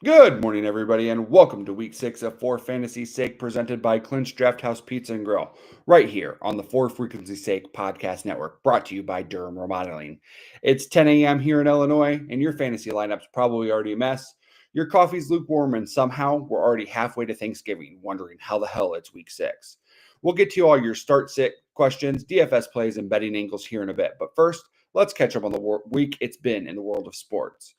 Good morning, everybody, and welcome to Week 6 of For Fantasy's Sake, presented by Clinch Draft House Pizza and Grill, right here on the For Frequency's Sake podcast network, brought to you by Durham Remodeling. It's 10 a.m. here in Illinois, and your fantasy lineup's probably already a mess. Your coffee's lukewarm, and somehow we're already halfway to Thanksgiving, wondering how the hell it's Week 6. We'll get to all your start-sit questions, DFS plays, and betting angles here in a bit, but first, let's catch up on the week it's been in the world of sports.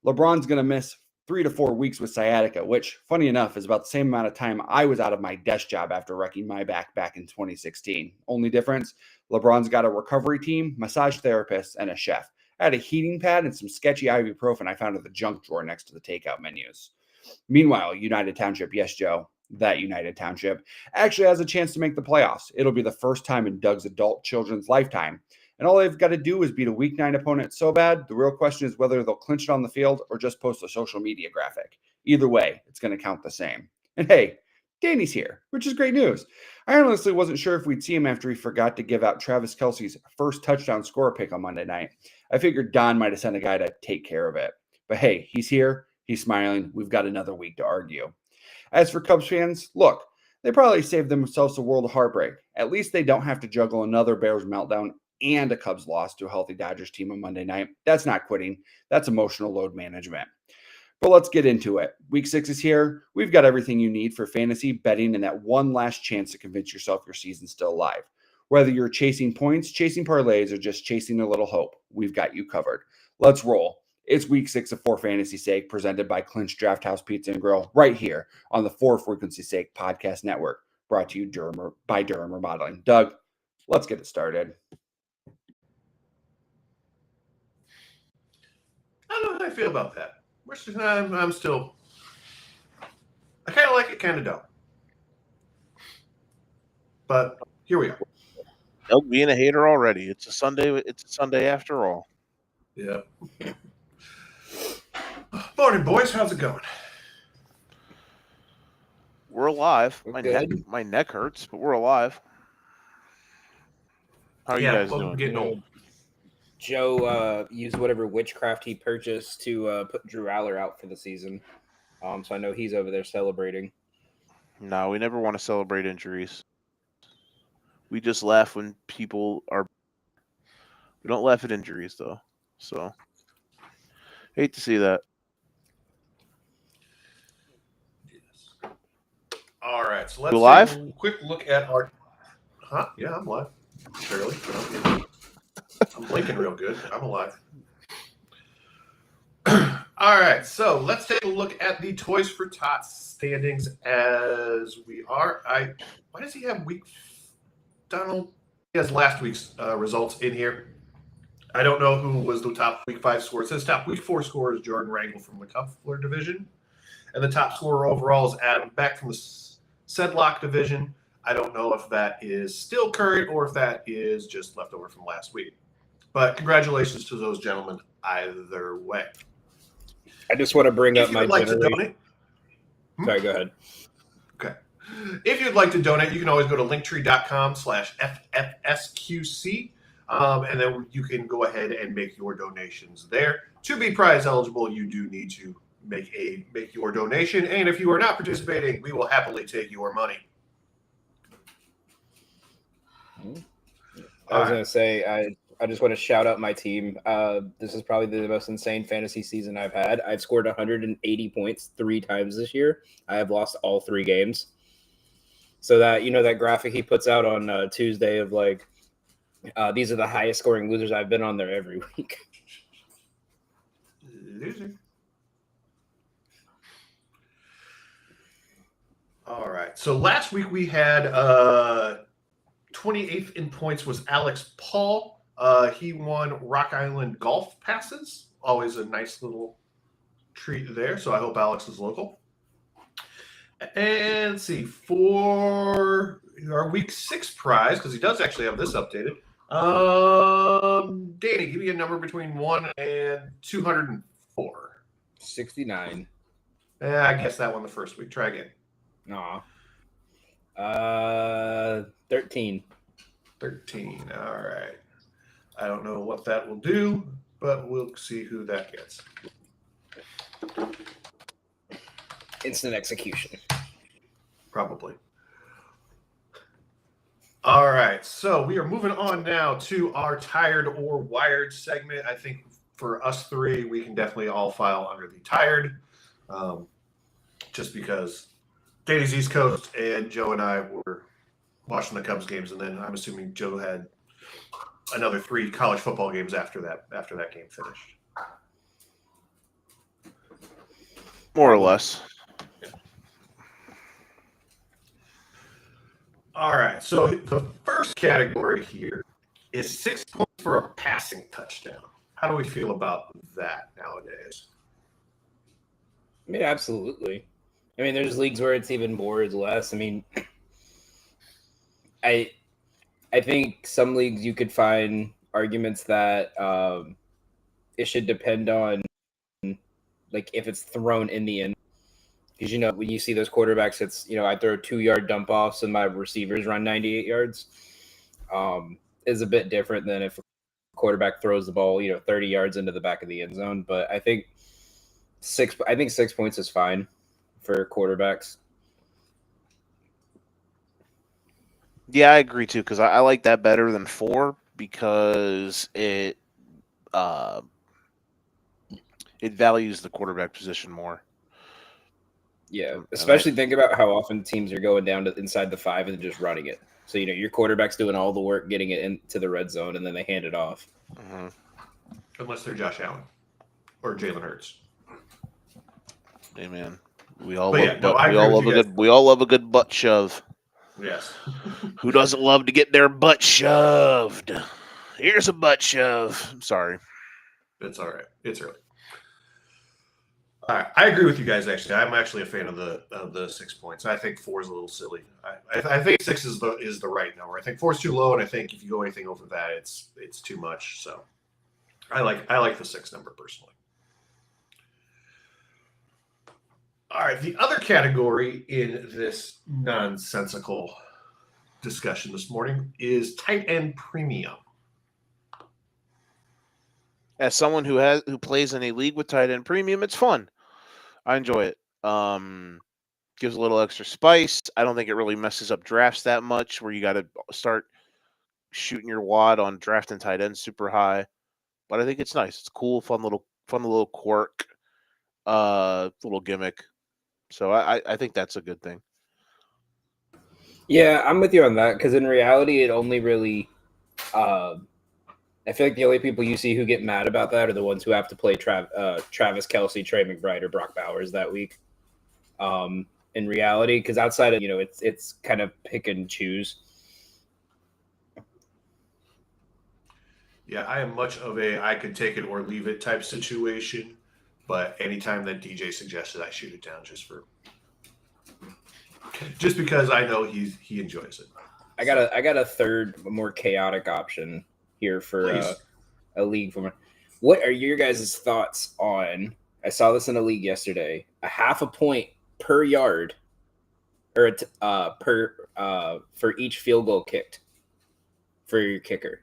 LeBron's going to miss 3 to 4 weeks with sciatica, which, funny enough, is about the same amount of time I was out of my desk job after wrecking my back in 2016. Only difference, LeBron's got a recovery team, massage therapist, and a chef. I had a heating pad and some sketchy ibuprofen I found in the junk drawer next to the takeout menus. Meanwhile, United Township, yes, Joe, that United Township, actually has a chance to make the playoffs. It'll be the first time in Doug's adult children's lifetime. And all they've got to do is beat a Week 9 opponent so bad, the real question is whether they'll clinch it on the field or just post a social media graphic. Either way, it's going to count the same. And hey, Danny's here, which is great news. I honestly wasn't sure if we'd see him after he forgot to give out Travis Kelce's first touchdown score pick on Monday night. I figured Don might have sent a guy to take care of it. But hey, he's here, he's smiling, we've got another week to argue. As for Cubs fans, look, they probably saved themselves a world of heartbreak. At least they don't have to juggle another Bears meltdown and a Cubs loss to a healthy Dodgers team on Monday night. That's not quitting. That's emotional load management. But let's get into it. Week 6 is here. We've got everything you need for fantasy, betting, and that one last chance to convince yourself your season's still alive. Whether you're chasing points, chasing parlays, or just chasing a little hope, we've got you covered. Let's roll. It's Week 6 of For Fantasy's Sake, presented by Clinch Draft House Pizza and Grill, right here on the For Frequency's Sake podcast network, brought to you by Durham Remodeling. Doug, let's get it started. I don't know how I feel about that. I'm still. I kind of like it, kind of don't. But here we are. Doug being a hater already. It's a Sunday. It's a Sunday after all. Yeah. Morning, boys. How's it going? We're alive. My neck hurts, but we're alive. How are you guys doing? Getting old. Joe used whatever witchcraft he purchased to put Drew Aller out for the season. So I know he's over there celebrating. No, we never want to celebrate injuries. We just laugh when people are. We don't laugh at injuries, though. So, hate to see that. Yes. All right, so let's take a quick look at our. Huh? Yeah, I'm live. Barely. I'm blinking real good. I'm alive. All right, so let's take a look at the Toys for Tots standings as we are. Why does he have Donald? He has last week's results in here. I don't know who was the top Week 5 score. It says top Week 4 score is Jordan Rangel from the Cuffler division. And the top scorer overall is Adam Beck from the Sedlock division. I don't know if that is still current or if that is just left over from last week. But congratulations to those gentlemen either way. I just want to bring up my like to donate. Sorry, go ahead. Okay. If you'd like to donate, you can always go to linktree.com/FFSQC. And then you can go ahead and make your donations there. To be prize eligible, you do need to make your donation. And if you are not participating, we will happily take your money. I was going to say, I just want to shout out my team. This is probably the most insane fantasy season I've had. I've scored 180 points 3 times this year. I have lost all 3 games. So that, that graphic he puts out on Tuesday of like, these are the highest scoring losers I've been on there every week. Loser. All right. So last week we had 28th in points was Alex Paul. He won Rock Island golf passes. Always a nice little treat there. So I hope Alex is local. And let's see, for our Week 6 prize, because he does actually have this updated. Danny, give me a number between 1 and 204. 69. I guess that one the first week. Try again. Aw. 13. 13. All right. I don't know what that will do, but we'll see who that gets. instant execution. Probably. All right, so we are moving on now to our tired or wired segment. I think for us three, we can definitely all file under the tired, just because Danny's East Coast and Joe and I were watching the Cubs games, and then I'm assuming Joe had another 3 college football games after that game finished. More or less. All right, so the first category here is 6 points for a passing touchdown. How do we feel about that nowadays? I mean, absolutely. I mean, there's leagues where it's even more or less. I mean, I think some leagues you could find arguments that it should depend on, like, if it's thrown in the end. Because, you know, when you see those quarterbacks, it's, you know, I throw 2-yard dump offs and my receivers run 98 yards. Is a bit different than if a quarterback throws the ball, you know, 30 yards into the back of the end zone. But I think 6 points is fine for quarterbacks. Yeah, I agree too, because I like that better than 4 because it values the quarterback position more. Yeah, especially think about how often teams are going down to inside the 5 and just running it. So, you know, your quarterback's doing all the work getting it into the red zone, and then they hand it off. Mm-hmm. Unless they're Josh Allen or Jalen Hurts. Hey man, we all But love a good butt shove. Yes. Who doesn't love to get their butt shoved? Here's a butt shove. I'm sorry. It's all right. It's early. All right. I agree with you guys, actually. I'm actually a fan of the 6 points. I think 4 is a little silly. I think 6 is the right number. I think 4 is too low, and I think if you go anything over that, it's too much. So I like the 6 number personally. All right. The other category in this nonsensical discussion this morning is tight end premium. As someone who plays in a league with tight end premium, it's fun. I enjoy it. Gives a little extra spice. I don't think it really messes up drafts that much, where you got to start shooting your wad on drafting tight ends super high. But I think it's nice. It's cool, fun little quirk, little gimmick. So I think that's a good thing. Yeah, I'm with you on that, because in reality, it only really I feel like the only people you see who get mad about that are the ones who have to play Travis Kelce, Trey McBride, or Brock Bowers that week. In reality, because outside of, you know, it's kind of pick and choose. Yeah, I am much of a I could take it or leave it type situation, but anytime that DJ suggested, I shoot it down just because I know he enjoys it. I got a third, more chaotic option here for a league. What are your guys' thoughts on? I saw this in a league yesterday. A half a point per yard, or for each field goal kicked for your kicker.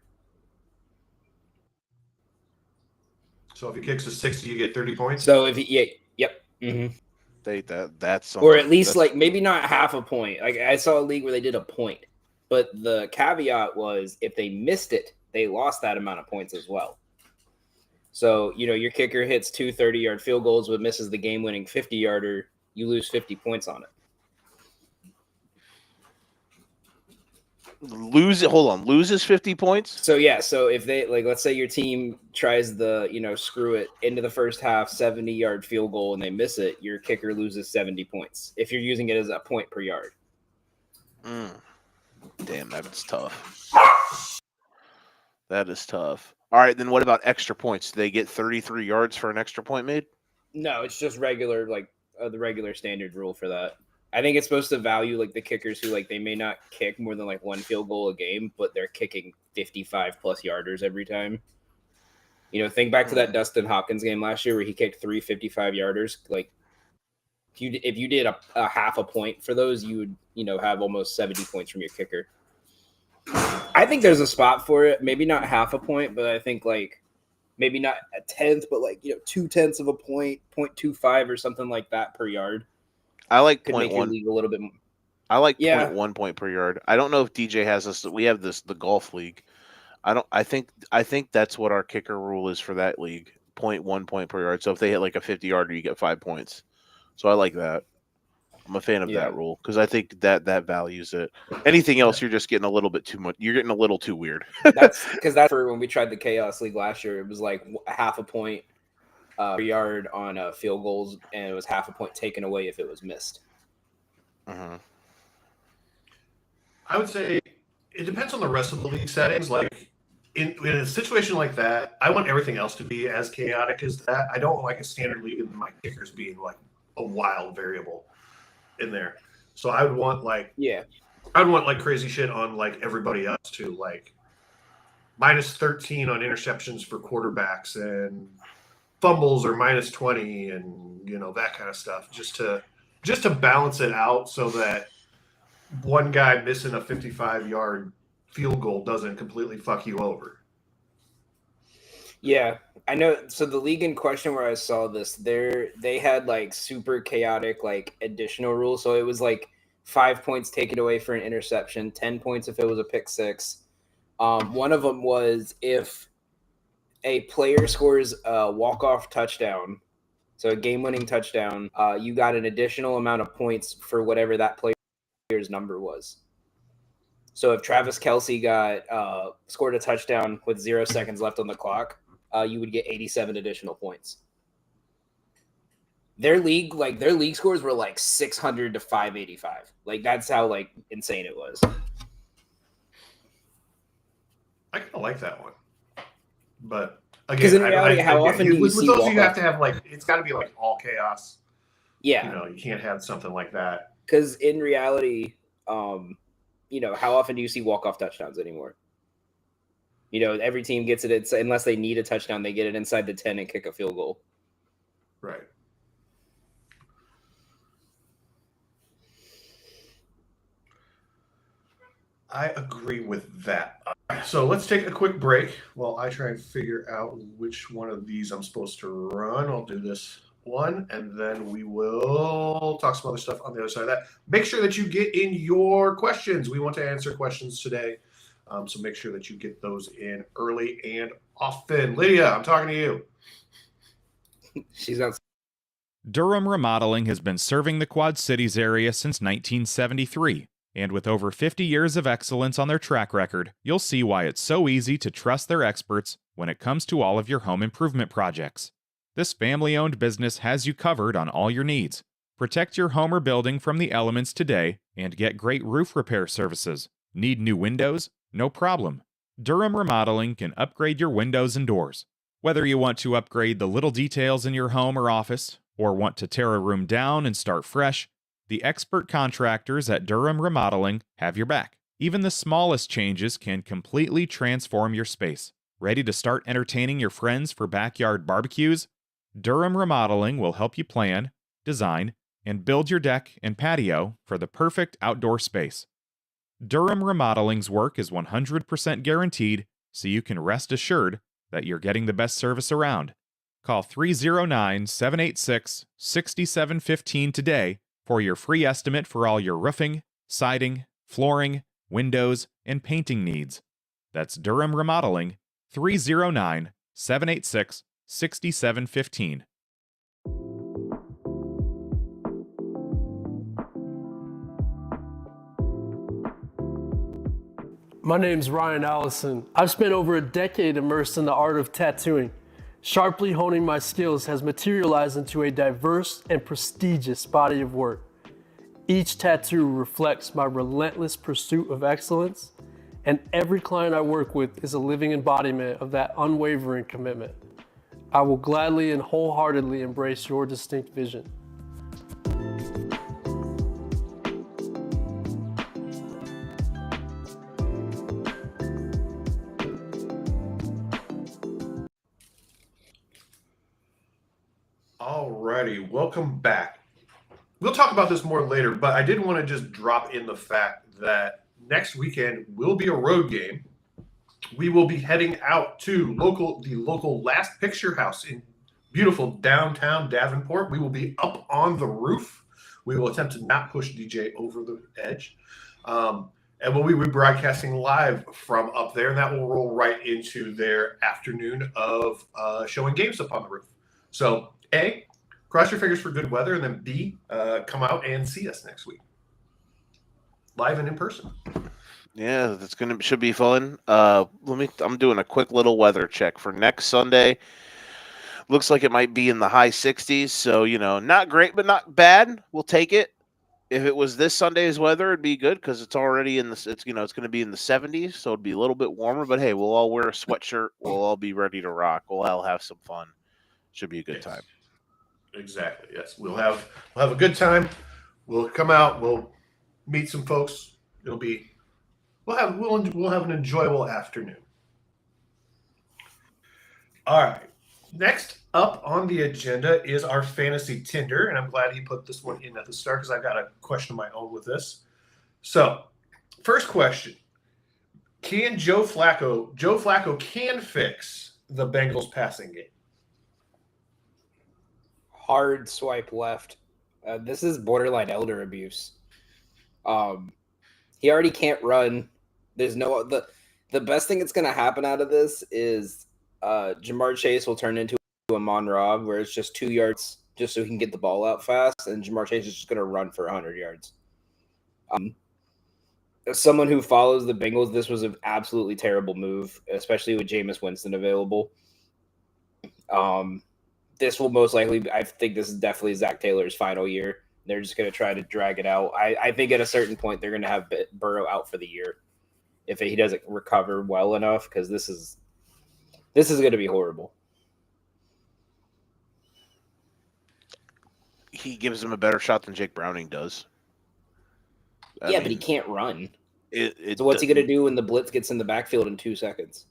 So if he kicks a 60, you get 30 points. So if yep. Mm-hmm. That's something. Or at least like maybe not half a point. Like I saw a league where they did a point, but the caveat was if they missed it, they lost that amount of points as well. So, you know, your kicker hits 2 30-yard field goals but misses the game-winning 50-yarder, you lose 50 points on it. Loses 50 points? So, yeah, so if they, like, let's say your team tries the, you know, screw it into the first half, 70-yard field goal, and they miss it, your kicker loses 70 points if you're using it as a point per yard. Damn, that's tough. That is tough. All right, then what about extra points? Do they get 33 yards for an extra point made? No, it's just regular, like the regular standard rule for that. I think it's supposed to value like the kickers who like they may not kick more than like 1 field goal a game, but they're kicking 55 plus yarders every time. You know, think back to that Dustin Hopkins game last year where he kicked 3 55-yarders. Like, if you did a half a point for those, you would, you know, have almost 70 points from your kicker. I think there's a spot for it. Maybe not half a point, but I think like maybe not a tenth, but like, you know, 0.2 of a point, 0.25 or something like that per yard. I like Could make your 0.1. league a little bit more. I like Yeah. 0.1 point per yard. I don't know if DJ has this. We have the golf league. I think that's what our kicker rule is for that league. 0.1 point per yard. So if they hit like a 50-yarder, you get 5 points. So I like that. I'm a fan of that rule because I think that values it. Anything else, you're just getting a little bit too much. You're getting a little too weird. That's for when we tried the Chaos League last year. It was like half a point per yard on field goals, and it was half a point taken away if it was missed. Uh-huh. I would say it depends on the rest of the league settings. Like in a situation like that, I want everything else to be as chaotic as that. I don't like a standard league and my kickers being like a wild variable in there. So I would want like crazy shit on like everybody else too, like minus 13 on interceptions for quarterbacks and fumbles or minus 20 and that kind of stuff, just to balance it out so that one guy missing a 55-yard field goal doesn't completely fuck you over. Yeah, I know. So the league in question where I saw this, they had like super chaotic like additional rules. So it was like 5 points taken away for an interception, 10 points if it was a pick six. One of them was if a player scores a walk-off touchdown, so a game-winning touchdown, you got an additional amount of points for whatever that player's number was. So if Travis Kelce scored a touchdown with 0 seconds left on the clock, you would get 87 additional points. Their league scores were like 600 to 585. Like that's how like insane it was. I kind of like that one, but again, because in reality, how often do you see with those? You have to have like it's got to be like all chaos. Yeah, you can't have something like that. Because in reality, how often do you see walk-off touchdowns anymore? Every team gets it unless they need a touchdown, they get it inside the 10 and kick a field goal. Right. I agree with that. So let's take a quick break while I try and figure out which one of these I'm supposed to run. I'll do this one, and then we will talk some other stuff on the other side of that. Make sure that you get in your questions. We want to answer questions today, so make sure that you get those in early and often. Lydia, I'm talking to you. She's on. Durham Remodeling has been serving the Quad Cities area since 1973. And with over 50 years of excellence on their track record, you'll see why it's so easy to trust their experts when it comes to all of your home improvement projects. This family-owned business has you covered on all your needs. Protect your home or building from the elements today and get great roof repair services. Need new windows? No problem. Durham Remodeling can upgrade your windows and doors. Whether you want to upgrade the little details in your home or office, or want to tear a room down and start fresh, the expert contractors at Durham Remodeling have your back. Even the smallest changes can completely transform your space. Ready to start entertaining your friends for backyard barbecues? Durham Remodeling will help you plan, design, and build your deck and patio for the perfect outdoor space. Durham Remodeling's work is 100% guaranteed, so you can rest assured that you're getting the best service around. Call 309-786-6715 today for your free estimate for all your roofing, siding, flooring, windows, and painting needs. That's Durham Remodeling, 309-786-6715. My name's Ryan Allison. I've spent over a decade immersed in the art of tattooing. Sharply honing my skills has materialized into a diverse and prestigious body of work. Each tattoo reflects my relentless pursuit of excellence, and every client I work with is a living embodiment of that unwavering commitment. I will gladly and wholeheartedly embrace your distinct vision. Alrighty, welcome back. We'll talk about this more later, but I did want to just drop in the fact that next weekend will be a road game. We will be heading out to the local Last Picture House in beautiful downtown Davenport. We will be up on the roof We will attempt to not push DJ over the edge. And we'll be broadcasting live from up there, and that will roll right into their afternoon of showing games up on the roof. So, A, cross your fingers for good weather, and then B, come out and see us next week, live and in person. Yeah, should be fun. I'm doing a quick little weather check for next Sunday. Looks like it might be in the high 60s, so not great, but not bad. We'll take it. If it was this Sunday's weather, it'd be good because it's already it's going to be in the 70s, so it'd be a little bit warmer. But hey, we'll all wear a sweatshirt. We'll all be ready to rock. We'll all have some fun. Should be a good time. Exactly. Yes, we'll have a good time. We'll come out. We'll meet some folks. We'll have an enjoyable afternoon. All right. Next up on the agenda is our fantasy Tinder, and I'm glad he put this one in at the start because I've got a question of my own with this. So, first question: Can Joe Flacco can fix the Bengals passing game? Hard swipe left. This is borderline elder abuse. He already can't run. There's the best thing that's going to happen out of this is Jamar Chase will turn into a Mon-Ra where it's just 2 yards just so he can get the ball out fast, and Jamar Chase is just going to run for 100 yards. As someone who follows the Bengals, this was an absolutely terrible move, especially with Jameis Winston available. This will most likely, I think this is definitely Zach Taylor's final year. They're just going to try to drag it out. I think at a certain point they're going to have Burrow out for the year if he doesn't recover well enough, because this is going to be horrible. He gives him a better shot than Jake Browning does. But he can't run. So what's he going to do when the blitz gets in the backfield in 2 seconds?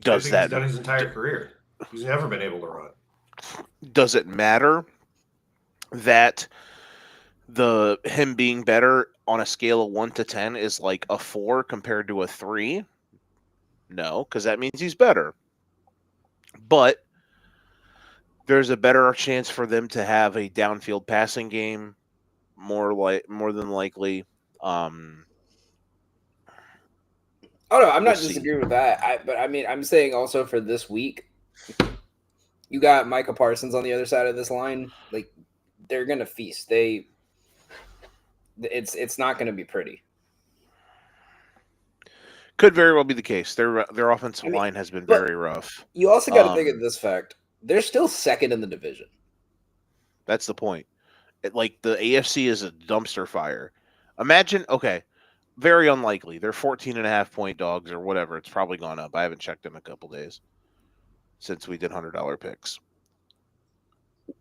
Does that? He's done his entire career. He's never been able to run. Does it matter that him being better on a scale of 1 to 10 is like a 4 compared to a 3? No, because that means he's better. But there's a better chance for them to have a downfield passing game, more than likely. Oh no, I'm not disagreeing with that. But I'm saying also for this week, you got Micah Parsons on the other side of this line. Like, they're gonna feast. It's not gonna be pretty. Could very well be the case. Their offensive line has been very rough. You also got to think of this fact: they're still second in the division. That's the point. The AFC is a dumpster fire. Imagine, very unlikely. They're 14.5-point dogs or whatever. It's probably gone up. I haven't checked in a couple days since we did $100 picks.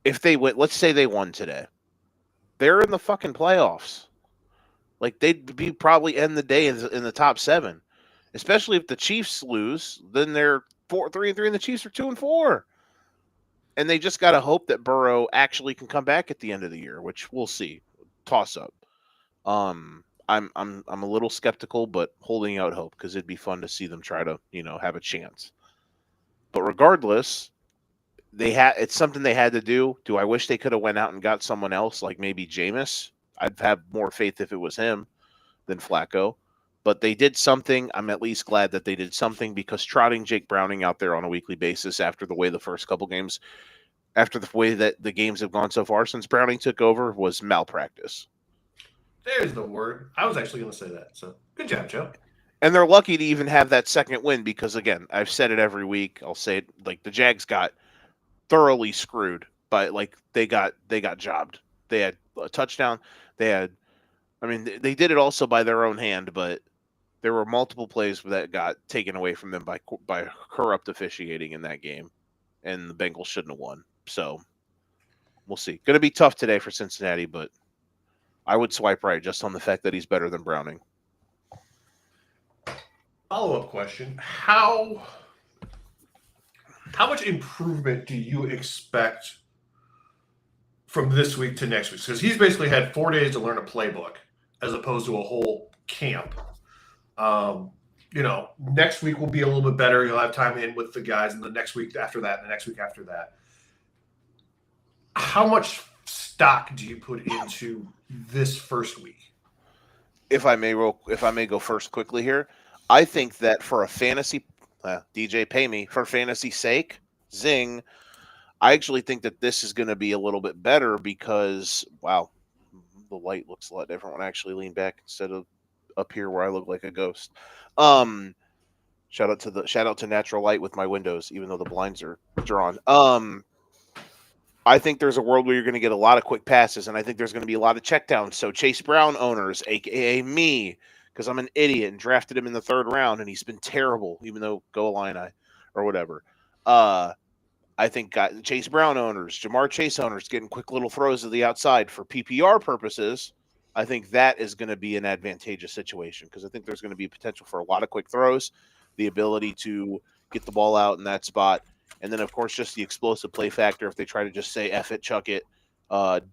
If they win, let's say they won today, they're in the fucking playoffs. Like, they'd probably end the day in the top 7. Especially if the Chiefs lose, then they're 3-3 and the Chiefs are 2-4. And they just got to hope that Burrow actually can come back at the end of the year, which we'll see. Toss up. I'm a little skeptical, but holding out hope because it'd be fun to see them try to, have a chance. But regardless, it's something they had to do. Do I wish they could have went out and got someone else, like maybe Jameis? I'd have more faith if it was him than Flacco. But they did something. I'm at least glad that they did something, because trotting Jake Browning out there on a weekly basis after the way the first couple games, after the way that the games have gone so far since Browning took over, was malpractice. There's the word. I was actually going to say that. So good job, Joe. And they're lucky to even have that second win because, again, I've said it every week. I'll say it, the Jags got thoroughly screwed, but they got jobbed. They had a touchdown. They did it also by their own hand, but there were multiple plays that got taken away from them by corrupt officiating in that game, and the Bengals shouldn't have won. So we'll see. Going to be tough today for Cincinnati, but I would swipe right just on the fact that he's better than Browning. Follow-up question: How much improvement do you expect from this week to next week? Because he's basically had 4 days to learn a playbook as opposed to a whole camp. Next week will be a little bit better. You'll have time in with the guys, and the next week after that, and the next week after that. How much stock do you put into this first week? If I may go first quickly here, I think that for a fantasy DJ pay me for fantasy sake, zing. I actually think that this is going to be a little bit better because wow, the light looks a lot different when I actually lean back instead of up here where I look like a ghost. Shout out to natural light with my windows, even though the blinds are drawn. I think there's a world where you're going to get a lot of quick passes, and I think there's going to be a lot of checkdowns. So Chase Brown owners, aka me, because I'm an idiot and drafted him in the 3rd round, and he's been terrible, even though go Illini or whatever. I think Chase Brown owners, Jamar Chase owners, getting quick little throws to the outside for PPR purposes. I think that is going to be an advantageous situation because I think there's going to be potential for a lot of quick throws, the ability to get the ball out in that spot. And then, of course, just the explosive play factor. If they try to just say, F it, chuck it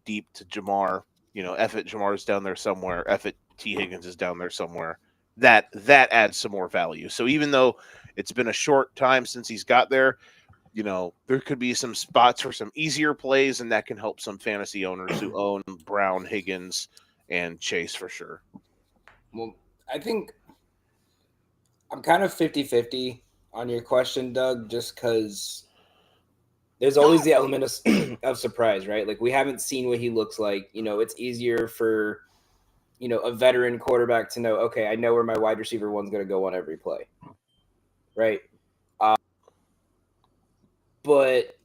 deep to Jamar, F it, Jamar's down there somewhere. F it, T. Higgins is down there somewhere. That adds some more value. So even though it's been a short time since he's got there, there could be some spots for some easier plays, and that can help some fantasy owners who own Brown, Higgins, and Chase for sure. Well, I think I'm kind of 50-50 on your question, Doug, just because there's always the element of surprise, right? Like, we haven't seen what he looks like. It's easier for, a veteran quarterback to know, okay, I know where my wide receiver one's going to go on every play, right? But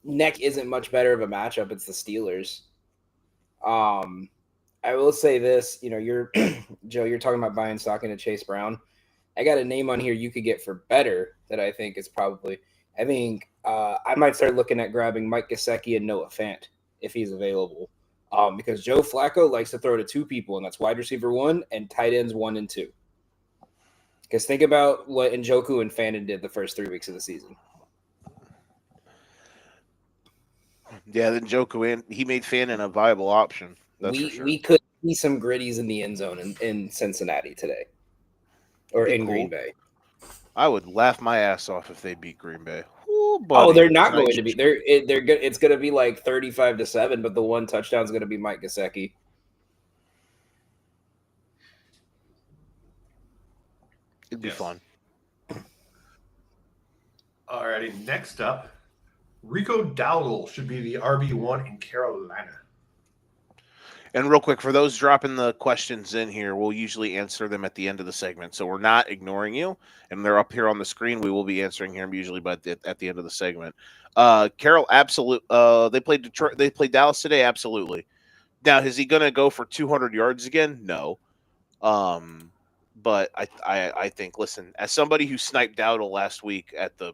neck isn't much better of a matchup. It's the Steelers. I will say this, you're Joe, you're talking about buying stock into Chase Brown. I got a name on here you could get for better that I think is probably. I might start looking at grabbing Mike Gesicki and Noah Fant if he's available, because Joe Flacco likes to throw to 2 people, and that's wide receiver 1 and tight ends 1 and 2. Because think about what Njoku and Fannin did the first 3 weeks of the season. Yeah, then Njoku, he made Fannin a viable option. We could see some gritties in the end zone in Cincinnati today, or in Green Bay. I would laugh my ass off if they beat Green Bay. Ooh, they're not going to be. They're good. It's going to be like 35-7, but the one touchdown is going to be Mike Gesicki. It'd be fun. Alrighty, next up, Rico Dowdle should be the RB1 in Carolina. And real quick, for those dropping the questions in here, we'll usually answer them at the end of the segment. So we're not ignoring you, and they're up here on the screen. We will be answering them usually, but at the end of the segment. Carol, absolute. They played Detroit. They played Dallas today. Absolutely. Now, is he going to go for 200 yards again? No. But I think, listen, as somebody who sniped Dowdle last week at the,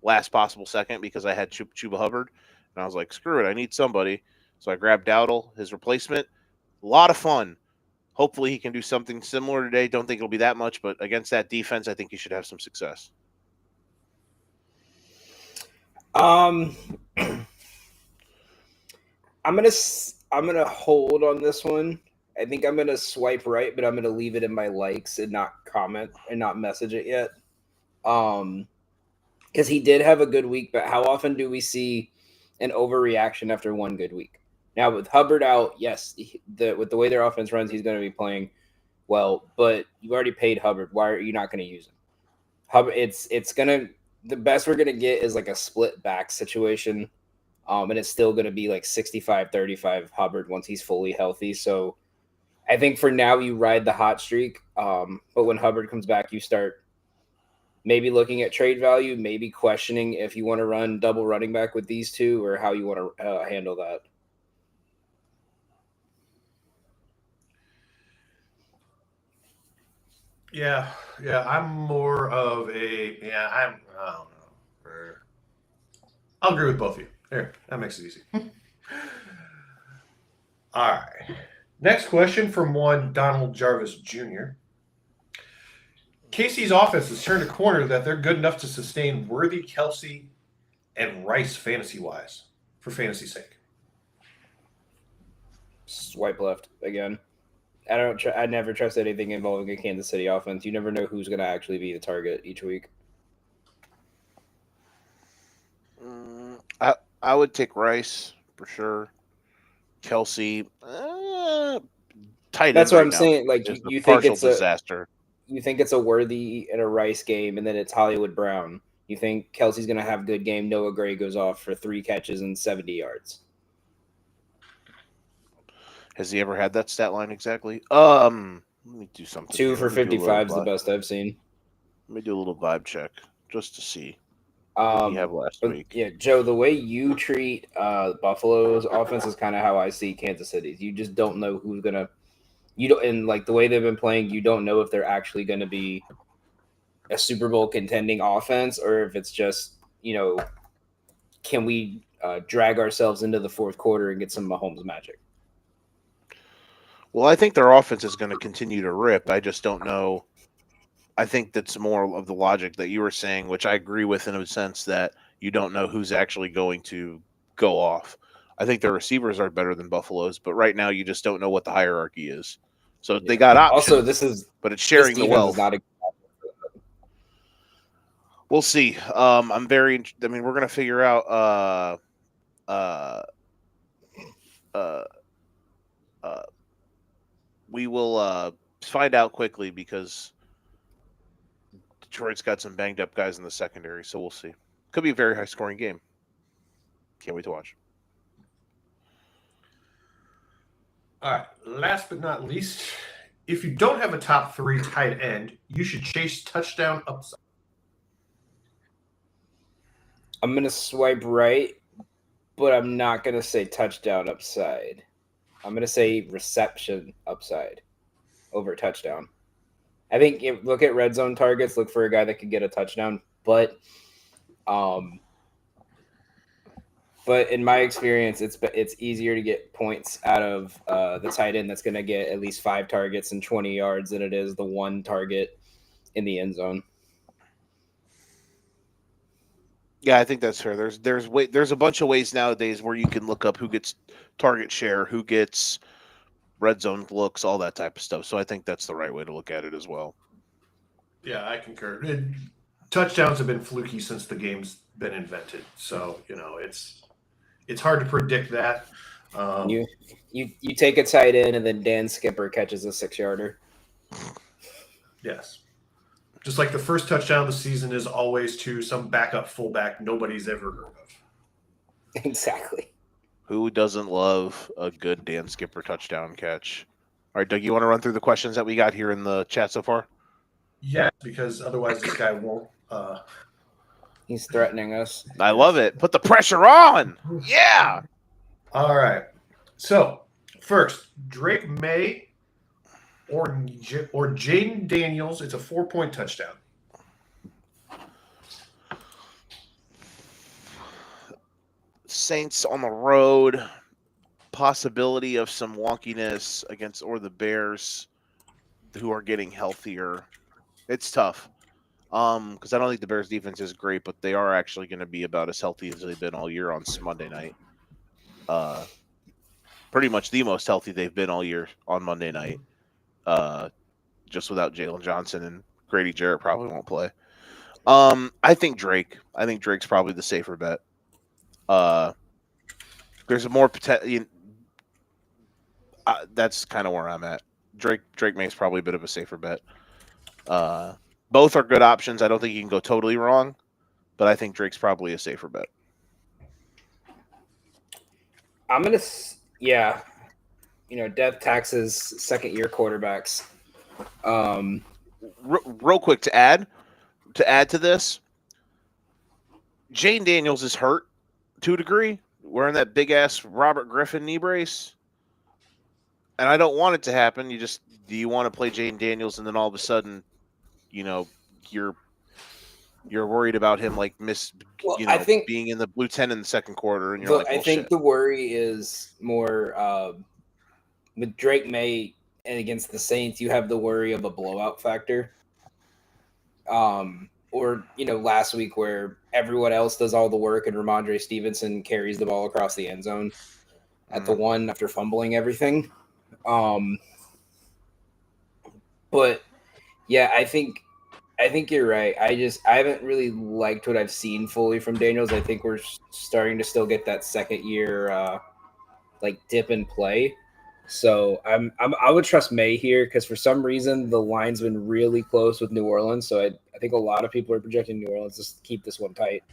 last possible second because I had Chuba Hubbard, and I was like, screw it, I need somebody. So I grabbed Dowdle, his replacement. A lot of fun. Hopefully he can do something similar today. Don't think it'll be that much, but against that defense, I think he should have some success. I'm gonna hold on this one. I think I'm gonna swipe right, but I'm gonna leave it in my likes and not comment and not message it yet. Because he did have a good week, but how often do we see an overreaction after one good week? Now, with Hubbard out, yes, with the way their offense runs, he's going to be playing well, but you already paid Hubbard. Why are you not going to use him? Hubbard, the best we're going to get is like a split back situation, and it's still going to be like 65-35 Hubbard once he's fully healthy. So I think for now you ride the hot streak, but when Hubbard comes back, you start maybe looking at trade value, maybe questioning if you want to run double running back with these two or how you want to handle that. Yeah, I'm more of I don't know. I'll agree with both of you. There, that makes it easy. All right. Next question from one Donald Jarvis Jr. KC's offense has turned a corner that they're good enough to sustain Worthy, Kelsey, and Rice fantasy-wise, for fantasy's sake. Swipe left again. I never trust anything involving a Kansas City offense. You never know who's going to actually be the target each week. I would take Rice for sure. Kelsey, tight That's end what right I'm now saying. Like is a you think partial it's a disaster. Worthy and a Rice game, and then it's Hollywood Brown. You think Kelsey's gonna have a good game? Noah Gray goes off for 3 catches and 70 yards. Has he ever had that stat line exactly? Let me do something. 2 here. for Let me do a little 55 is the vibe- best I've seen. Let me do a little vibe check just to see what he had last But week. yeah, Joe, the way you treat Buffalo's offense is kind of how I see Kansas City's. You just don't know who's gonna. You don't, and like the way they've been playing, you don't know if they're actually going to be a Super Bowl contending offense or if it's just, can we drag ourselves into the fourth quarter and get some Mahomes magic? Well, I think their offense is going to continue to rip. I just don't know. I think that's more of the logic that you were saying, which I agree with in a sense that you don't know who's actually going to go off. I think their receivers are better than Buffalo's, but right now you just don't know what the hierarchy is. So they got options. Also, but it's sharing the wealth. Is not a We'll see. I'm very. I mean, we're gonna figure out. We will find out quickly because Detroit's got some banged up guys in the secondary, so we'll see. Could be a very high scoring game. Can't wait to watch. All right. Last but not least, if you don't have a top 3 tight end, you should chase touchdown upside. I'm going to swipe right, but I'm not going to say touchdown upside. I'm going to say reception upside over touchdown. I think look at red zone targets, look for a guy that could get a touchdown, but in my experience, it's easier to get points out of the tight end that's going to get at least 5 targets and 20 yards than it is the 1 target in the end zone. Yeah, I think that's fair. There's a bunch of ways nowadays where you can look up who gets target share, who gets red zone looks, all that type of stuff. So I think that's the right way to look at it as well. Yeah, I concur. Touchdowns have been fluky since the game's been invented, so it's hard to predict that. You take a tight end and then Dan Skipper catches a 6-yarder. Yes. Just like the first touchdown of the season is always to some backup fullback nobody's ever heard of. Exactly. Who doesn't love a good Dan Skipper touchdown catch? All right, Doug, you want to run through the questions that we got here in the chat so far? Yeah, because otherwise this guy won't. He's threatening us. I love it. Put the pressure on. Yeah. All right. So, first, Drake May or Jaden Daniels. It's a 4-point touchdown. Saints on the road. Possibility of some wonkiness against the Bears, who are getting healthier. It's tough. Because I don't think the Bears defense is great, but they are actually going to be about as healthy as they've been all year on Monday night. Pretty much the most healthy they've been all year on Monday night. Just without Jalen Johnson, and Grady Jarrett probably won't play. I think Drake. I think Drake's probably the safer bet. There's a more potential. That's kind of where I'm at. Drake makes probably a bit of a safer bet. Both are good options. I don't think you can go totally wrong, but I think Drake's probably a safer bet. I'm going to, death taxes, second-year quarterbacks. Real quick to add to this, Jane Daniels is hurt to a degree, wearing that big-ass Robert Griffin knee brace. And I don't want it to happen. Do you want to play Jane Daniels and then all of a sudden, you're worried about him being in the blue 10 in the second quarter, and you're I think the worry is more with Drake May and against the Saints, you have the worry of a blowout factor. Or last week where everyone else does all the work and Ramondre Stevenson carries the ball across the end zone at the 1 after fumbling everything. But yeah, I think I think you're right. I haven't really liked what I've seen fully from Daniels. I think we're starting to still get that second year like dip in play. So I would trust May here because for some reason the line's been really close with New Orleans. So I think a lot of people are projecting New Orleans to keep this one tight.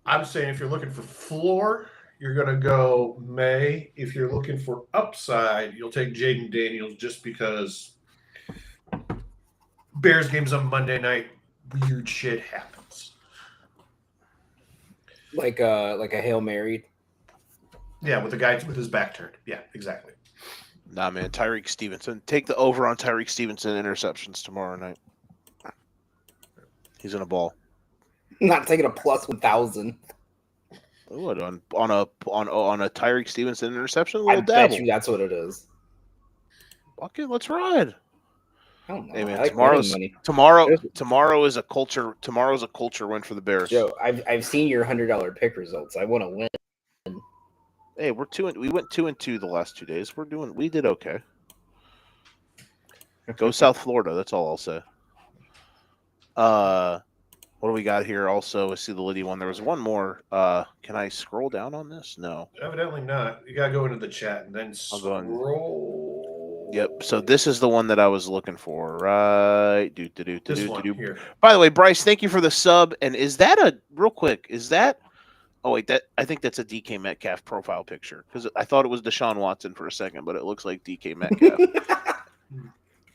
I'm saying if you're looking for floor, you're going to go May. If you're looking for upside, you'll take Jaden Daniels just because Bears games on Monday night, weird shit happens. Like a Hail Mary. Yeah, with the guy with his back turned. Yeah, exactly. Nah, man, Tyreek Stevenson. Take the over on Tyreek Stevenson interceptions tomorrow night. He's in a ball. Not taking a plus 1,000. What on a Tyreek Stevenson interception? A I little bet dabble. you that's what it is. Okay, let's ride. I don't know. Hey man, I like winning money. tomorrow is a culture. Tomorrow's a culture win for the Bears. Joe, I've seen your $100 pick results. I want to win. Hey, we went 2-2 the last 2 days. We did okay. Go South Florida. That's all I'll say. What do we got here? Also, I see the Liddy one. There was one more. Can I scroll down on this? No. Evidently not. You got to go into the chat and then scroll. Yep. So this is the one that I was looking for, right? This one here. By the way, Bryce, thank you for the sub. And is that real quick? Is that? Oh wait, I think that's a DK Metcalf profile picture because I thought it was Deshaun Watson for a second, but it looks like DK Metcalf.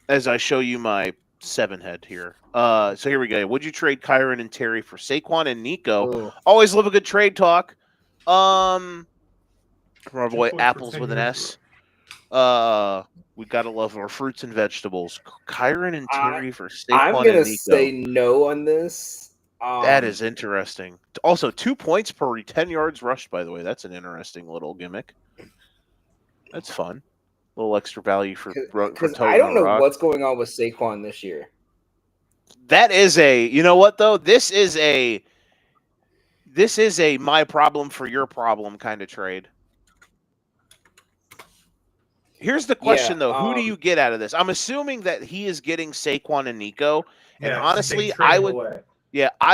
As I show you my 7 head here. So here we go. Would you trade Kyron and Terry for Saquon and Nico? Ooh. Always love a good trade talk. From our boy Apples with an S. We gotta love our fruits and vegetables. Kyron and Terry for Saquon I'm and gonna Nico. say no on this. That is interesting. Also, 2 points per 10 yards rushed, by the way. That's an interesting little gimmick. That's fun. A little extra value for because I don't know what's going on with Saquon this year. That is you know what though? This is a my problem for your problem kind of trade. Here's the question though: who do you get out of this? I'm assuming that he is getting Saquon and Nico, and honestly, I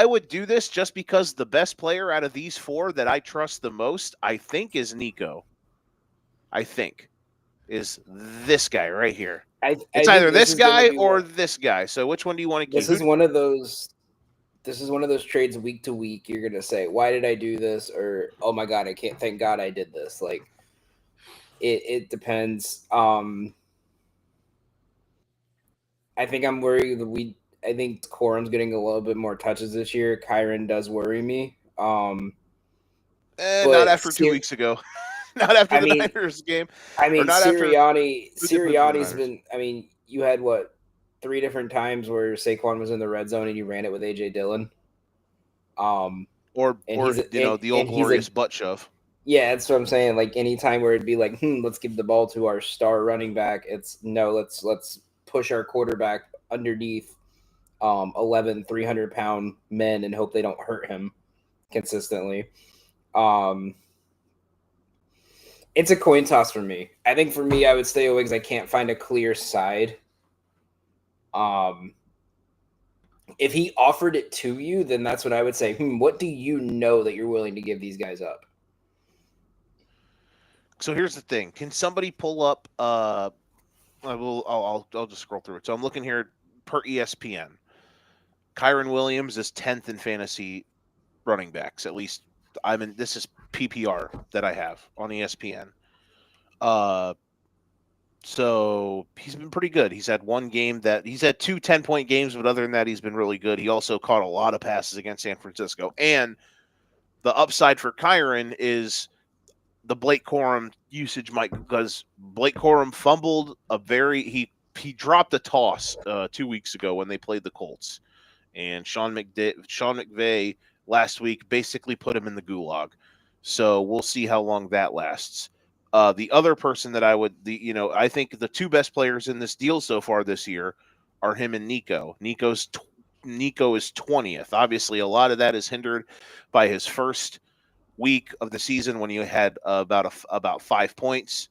would do this just because the best player out of these 4 that I trust the most, I think, is Nico. I think is this guy right here. It's either this guy or this guy. So which one do you want to keep? This is one of those trades week to week. You're gonna say, "Why did I do this?" Or, "Oh my god, I can't. Thank God I did this." Like, it depends. I think I'm worried that I think Corum's getting a little bit more touches this year. Kyron does worry me. Not after 2 weeks ago. Not after the Niners game. I mean, Sirianni's been. I mean, you had 3 different times where Saquon was in the red zone and you ran it with AJ Dillon. The old glorious butt shove. Yeah, that's what I'm saying. Like any time where it'd be like, let's give the ball to our star running back. It's no, let's push our quarterback underneath 11 300-pound men and hope they don't hurt him consistently. It's a coin toss for me. I think for me, I would stay away because I can't find a clear side. If he offered it to you, then that's what I would say. What do you know that you're willing to give these guys up? So here's the thing. Can somebody pull up I'll just scroll through it. So I'm looking here per ESPN. Kyron Williams is 10th in fantasy running backs. At least this is PPR that I have on ESPN. So he's been pretty good. He's had one game he's had 2 10-point games, but other than that, he's been really good. He also caught a lot of passes against San Francisco. And the upside for Kyron is the Blake Corum usage because Blake Corum fumbled he dropped a toss 2 weeks ago when they played the Colts. And Sean McVay last week basically put him in the gulag. So we'll see how long that lasts. The other person that I think the 2 best players in this deal so far this year are him and Nico. Nico is 20th. Obviously, a lot of that is hindered by his first week of the season when he had about 5 points.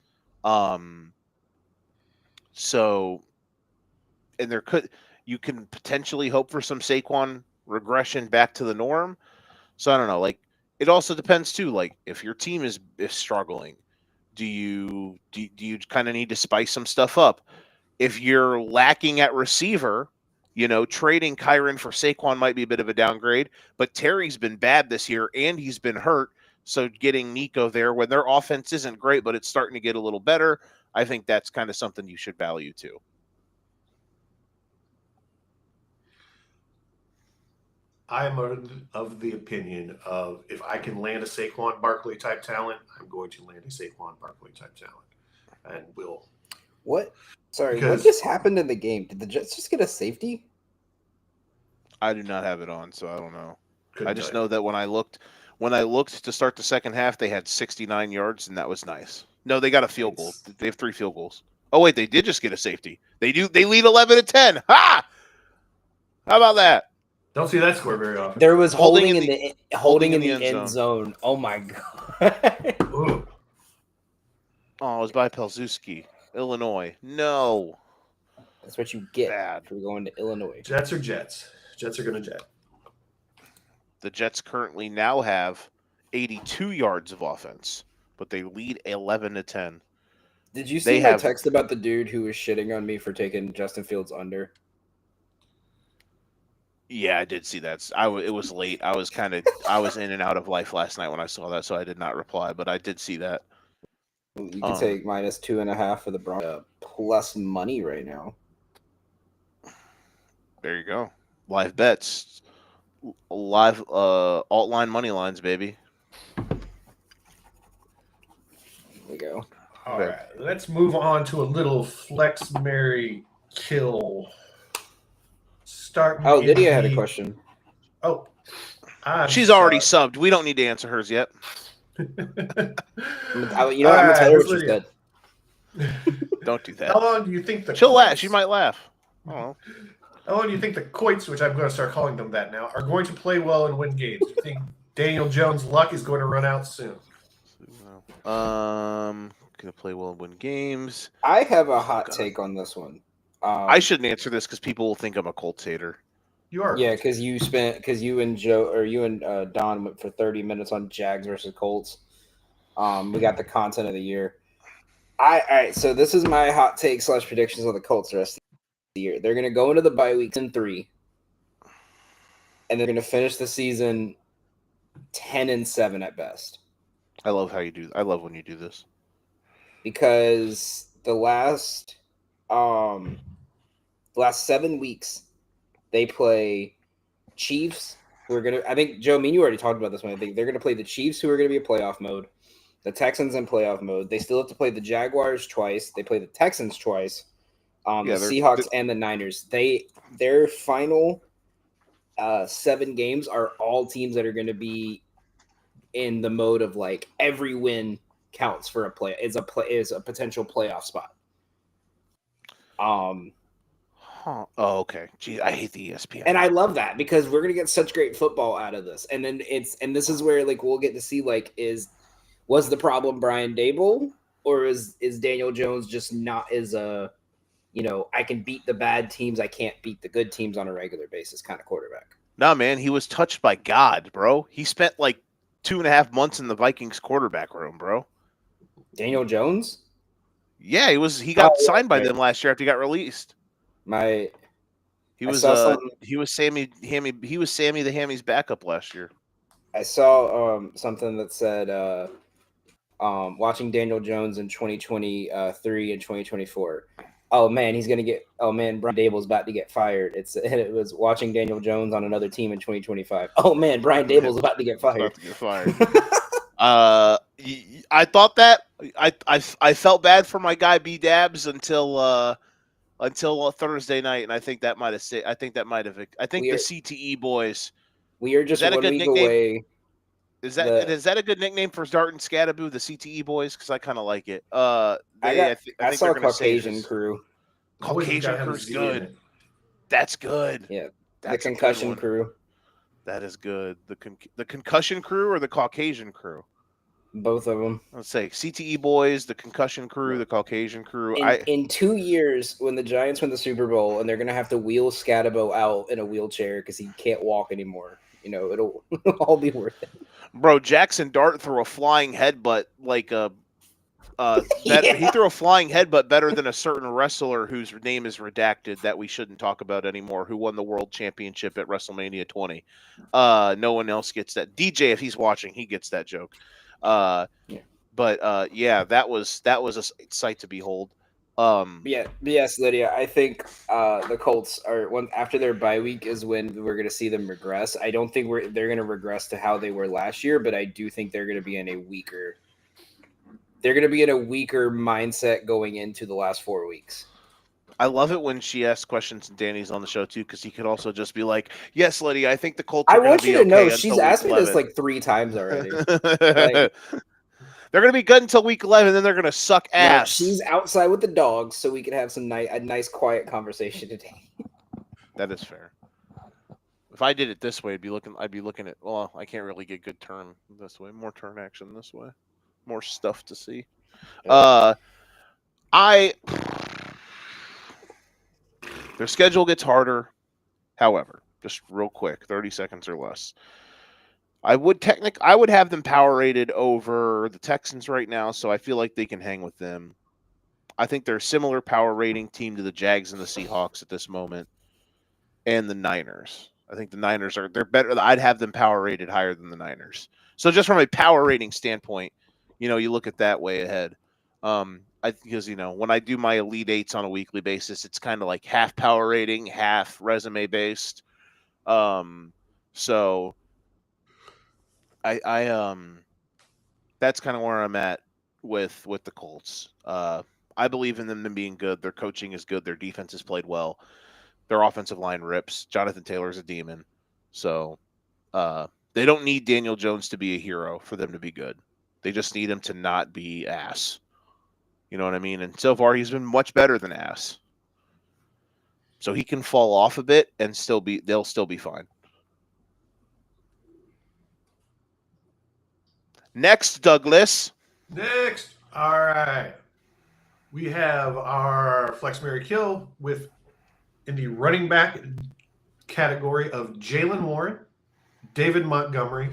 So and you can potentially hope for some Saquon regression back to the norm. So I don't know. Like, it also depends too. Like, if your team is struggling, do you kind of need to spice some stuff up? If you're lacking at receiver, trading Kyron for Saquon might be a bit of a downgrade. But Terry's been bad this year, and he's been hurt. So getting Nico there when their offense isn't great, but it's starting to get a little better, I think that's kind of something you should value too. I'm of the opinion of if I can land a Saquon Barkley type talent, I'm going to land a Saquon Barkley type talent, and will. What? Sorry, Because- what just happened in the game? Did the Jets just get a safety? I do not have it on, so I don't know. Couldn't I just tell you. know that when I looked to start the second half, they had 69 yards, and that was nice. No, they got a field goal. They have 3 field goals. Oh wait, they did just get a safety. They do. They lead 11-10. Ha! How about that? Don't see that score very often. There was Holding holding in in the the end zone. Oh my god! Ooh. Oh, it was by Pelzuski, Illinois. No, That's what you get Bad. for going to Illinois. Jets are Jets. Jets are going to jet. the Jets currently now have 82 yards of offense, but they lead 11-10. Did you see my text about the dude who was shitting on me for taking Justin Fields under? Yeah, I did see that. It was late. I was in and out of life last night when I saw that, so I did not reply. But I did see that. You can take -2.5 for the Broncos plus money right now. There you go. Live bets, live alt line money lines, baby. There we go. All right, let's move on to a little flex, Mary, kill. Start. Oh, Lydia had a question. Oh, She's already subbed. We don't need to answer hers yet. I'm gonna tell her what she said. Don't do that. How long do you think the She'll laugh. Coits- She might laugh. I don't know. How long do you think the Coits, which I'm going to start calling them that now, are going to play well and win games? Do you think Daniel Jones' luck is going to run out soon? Gonna play well and win games. I have a hot take on this one. I shouldn't answer this because people will think I'm a Colts hater. You are. Yeah, because you and Don went for 30 minutes on Jags versus Colts. We got the content of the year. All right, so this is my hot take / predictions on the Colts the rest of the year. They're gonna go into the bye weeks in 3, and they're gonna finish the season 10-7 at best. I love how you do. I love when you do this. Because the last 7 weeks they play Chiefs, who are gonna. I think Joe, me and you already talked about this one. I think they're gonna play the Chiefs, who are gonna be in playoff mode. The Texans in playoff mode. They still have to play the Jaguars twice. They play the Texans twice. The Seahawks and the Niners. Their final 7 games are all teams that are going to be in the mode of like every win counts for a play. Is a potential playoff spot. Oh, okay. Gee, I hate the ESPN. And I love that because we're gonna get such great football out of this. And then this is where like we'll get to see like was the problem Brian Dable, or is Daniel Jones just not as a I can beat the bad teams, I can't beat the good teams on a regular basis kind of quarterback. No, man, he was touched by God, bro. He spent like 2.5 months in the Vikings quarterback room, bro. Daniel Jones? Yeah, he got signed by them last year after he got released. He was Sammy the Hammy's backup last year. I saw something that said watching Daniel Jones in 2023 and 2024. Oh man, Brian Dable's about to get fired. It was watching Daniel Jones on another team in 2025. Oh man, Brian Dable's about to get fired. I thought that I felt bad for my guy B Dabs until Thursday night, and I think that might have. I think the CTE boys. We are just 1 week away. Is that a good nickname for Dart and Scattaboo, the CTE boys? Because I kind of like it. I saw Caucasian Crew. Caucasian Crew's good. That's good. Yeah, that's the Concussion Crew. That is good. The Concussion Crew or the Caucasian Crew? Both of them. Let's say CTE boys, the concussion crew, the Caucasian crew. In 2 years, when the Giants win the Super Bowl and they're going to have to wheel Scatabo out in a wheelchair because he can't walk anymore, it'll all be worth it. Bro, Jackson Dart threw a flying headbutt he threw a flying headbutt better than a certain wrestler whose name is redacted that we shouldn't talk about anymore, who won the world championship at WrestleMania 20. No one else gets that. DJ, if he's watching, he gets that joke. But that was a sight to behold. Yes, Lydia. I think the Colts after their bye week is when we're going to see them regress. I don't think they're going to regress to how they were last year, but I do think they're going to be in a weaker. They're going to be in a weaker mindset going into the last 4 weeks. I love it when she asks questions and Danny's on the show too, because he could also just be like, "Yes, Lydia, I think the Colts." I want you to know she's asked me this like 3 times already. They're going to be good until week 11, then they're going to suck ass. No, she's outside with the dogs, so we can have a nice, quiet conversation today. That is fair. If I did it this way, I'd be looking at. Well, I can't really get good turn this way. More turn action this way. More stuff to see. Their schedule gets harder. However, just real quick, 30 seconds or less. I would have them power rated over the Texans right now, so I feel like they can hang with them. I think they're a similar power rating team to the Jags and the Seahawks at this moment, and the Niners. I think the Niners they're better. I'd have them power rated higher than the Niners. So just from a power rating standpoint, you look at that way ahead. Because when I do my Elite Eights on a weekly basis, it's kind of like half power rating, half resume based. So I that's kind of where I'm at with the Colts. I believe in them being good. Their coaching is good. Their defense has played well. Their offensive line rips. Jonathan Taylor's a demon. So they don't need Daniel Jones to be a hero for them to be good. They just need him to not be ass. You know what I mean? And so far, he's been much better than ass. So he can fall off a bit and they'll still be fine. Next, Douglas. Next. All right. We have our Flex Mary Kill in the running back category of Jalen Warren, David Montgomery,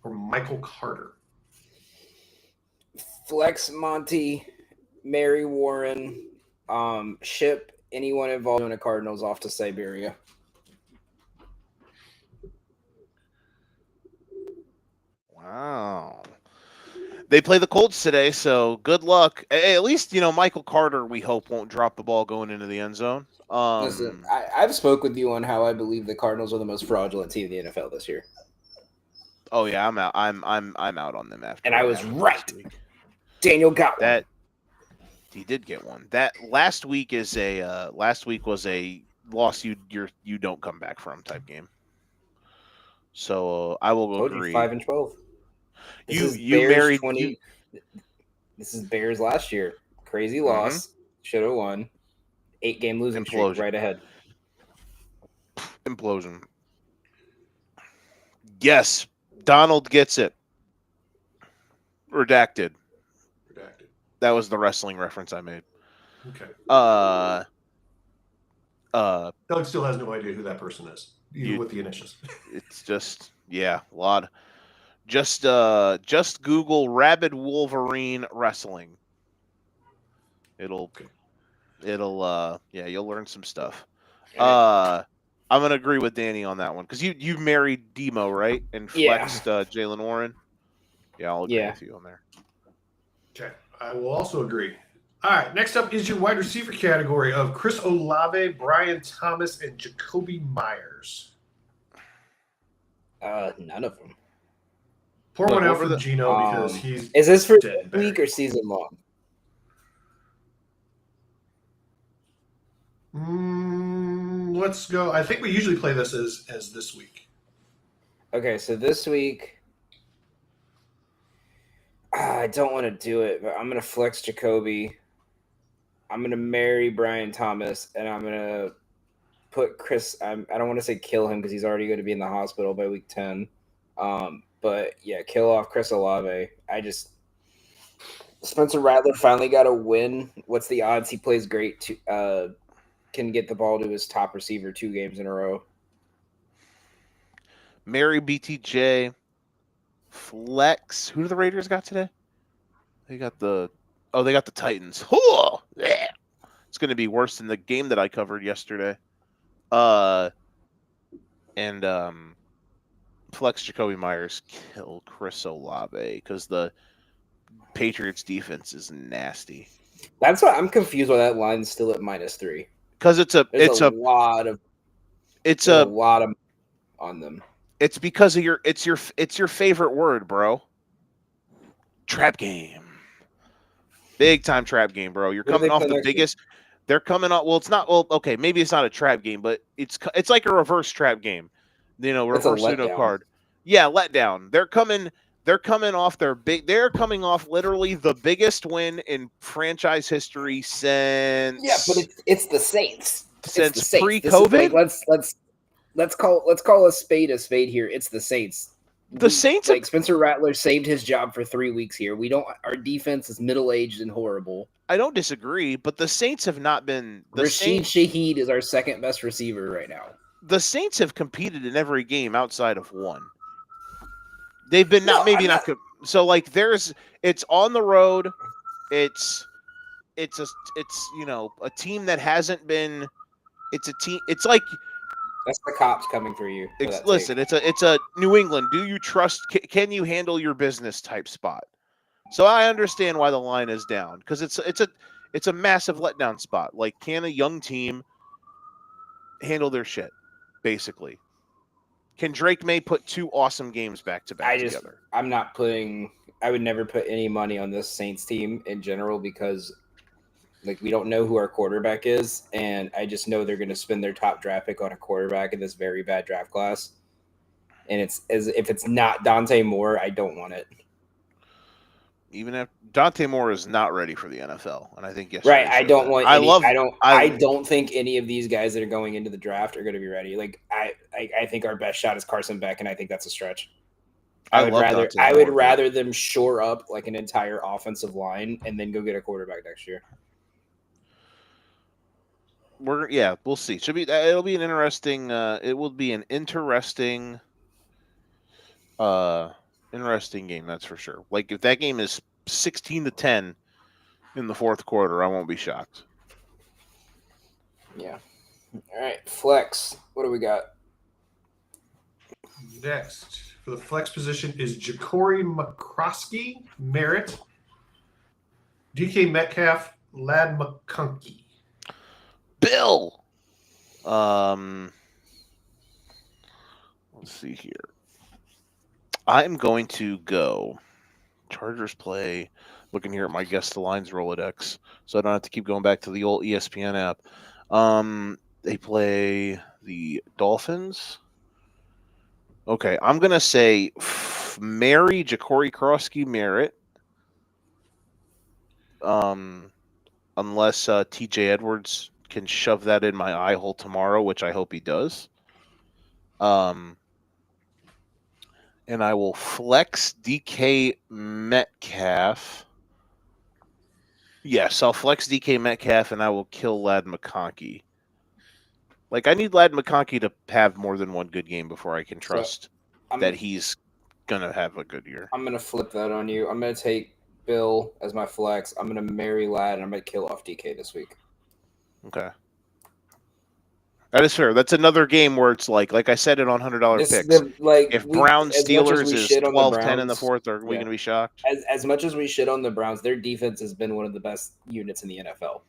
or Michael Carter. Flex Monty, Mary Warren, ship anyone involved in the Cardinals off to Siberia. Wow. They play the Colts today, so good luck. At least, Michael Carter, we hope, won't drop the ball going into the end zone. Listen, I've spoke with you on how I believe the Cardinals are the most fraudulent team in the NFL this year. Oh yeah, I'm out. I'm out on them after. And I was right. Daniel got that. He did get one. That last week was a loss you don't come back from type game. So I will agree. 5-12. You married 20. This is Bears last year. Crazy loss. Should have won. 8-game losing streak right ahead. Implosion. Yes, Donald gets it. Redacted. That was the wrestling reference I made. Okay. Doug still has no idea who that person is, even with the initials. It's just a lot. Just Google Rabid Wolverine wrestling. You'll learn some stuff. I'm gonna agree with Danny on that one because you married Demo, right? And flexed Jalen Warren. Yeah, I'll agree with you on there. Okay, I will also agree. All right, next up is your wide receiver category of Chris Olave, Brian Thomas, and Jacoby Myers. None of them. Pour one out for Gino because he's. Is this for week or season long? Let's go. I think we usually play this as this week. Okay, so this week. I don't want to do it, but I'm going to flex Jacoby. I'm going to marry Brian Thomas, and I'm going to put Chris. I don't want to say kill him because he's already going to be in the hospital by week 10. But yeah, kill off Chris Olave. Spencer Rattler finally got a win. What's the odds he plays great? Can get the ball to his top receiver 2 games in a row. Mary BTJ, flex. Who do the Raiders got today? They got the Titans. Oh, yeah. It's going to be worse than the game that I covered yesterday. And flex Jacoby Myers, kill Chris Olave because the Patriots defense is nasty. That's why I'm confused why that line's still at -3. Because it's a lot of on them. It's because of your favorite word, bro. Trap game. Big time trap game, bro. You're coming off the biggest. They're coming off. Well, it's not. Well, okay, maybe it's not a trap game, but it's like a reverse trap game. You know, reverse Uno card. Yeah, letdown. They're coming off their big. They're coming off literally the biggest win in franchise history since. Yeah, but it's the Saints. Since pre-COVID. Let's call a spade here. It's the Saints. The Saints, like Spencer Rattler saved his job for 3 weeks here. Our defense is middle-aged and horrible. I don't disagree, but the Saints have not been. Rashid Shaheed is our second best receiver right now. The Saints have competed in every game outside of one. They've been so like it's on the road. It's a team that hasn't been. It's a team. It's like. That's the cops coming for you. Listen, it's a New England. Do you trust? Can you handle your business type spot? So I understand why the line is down because it's a massive letdown spot. Like, can a young team handle their shit? Basically, can Drake May put 2 awesome games back to back together? I would never put any money on this Saints team in general because. Like, we don't know who our quarterback is, and I just know they're going to spend their top draft pick on a quarterback in this very bad draft class. And if it's not Dante Moore, I don't want it. Even if Dante Moore is not ready for the NFL, and I think right, I don't want. I don't think any of these guys that are going into the draft are going to be ready. Like, I think our best shot is Carson Beck, and I think that's a stretch. I would rather them shore up like an entire offensive line and then go get a quarterback next year. We'll see. It'll be an interesting. It will be an interesting game. That's for sure. Like if that game is 16-10 in the fourth quarter, I won't be shocked. Yeah. All right, flex. What do we got? Next for the flex position is Ja'Cory McCroskey, Merritt, DK Metcalf, Lad McConkey. Bill. Let's see here. I'm going to go Chargers play. Looking here at my guess the lines Rolodex, so I don't have to keep going back to the old ESPN app. They play the Dolphins. Okay, I'm gonna say marry Ja'Cory Krosky Merritt. Unless TJ Edwards can shove that in my eye hole tomorrow, which I hope he does. And I will flex DK Metcalf. Yes, I'll flex DK Metcalf, and I will kill Lad McConkey. Like, I need Lad McConkey to have more than one good game before I can trust that he's going to have a good year. I'm going to flip that on you. I'm going to take Bill as my flex. I'm going to marry Lad, and I'm going to kill off DK this week. Okay. That is fair. That's another game where it's like I said it on $100 picks. If Browns Steelers is 12-10 in the fourth, are we going to be shocked? As much as we shit on the Browns, their defense has been one of the best units in the NFL.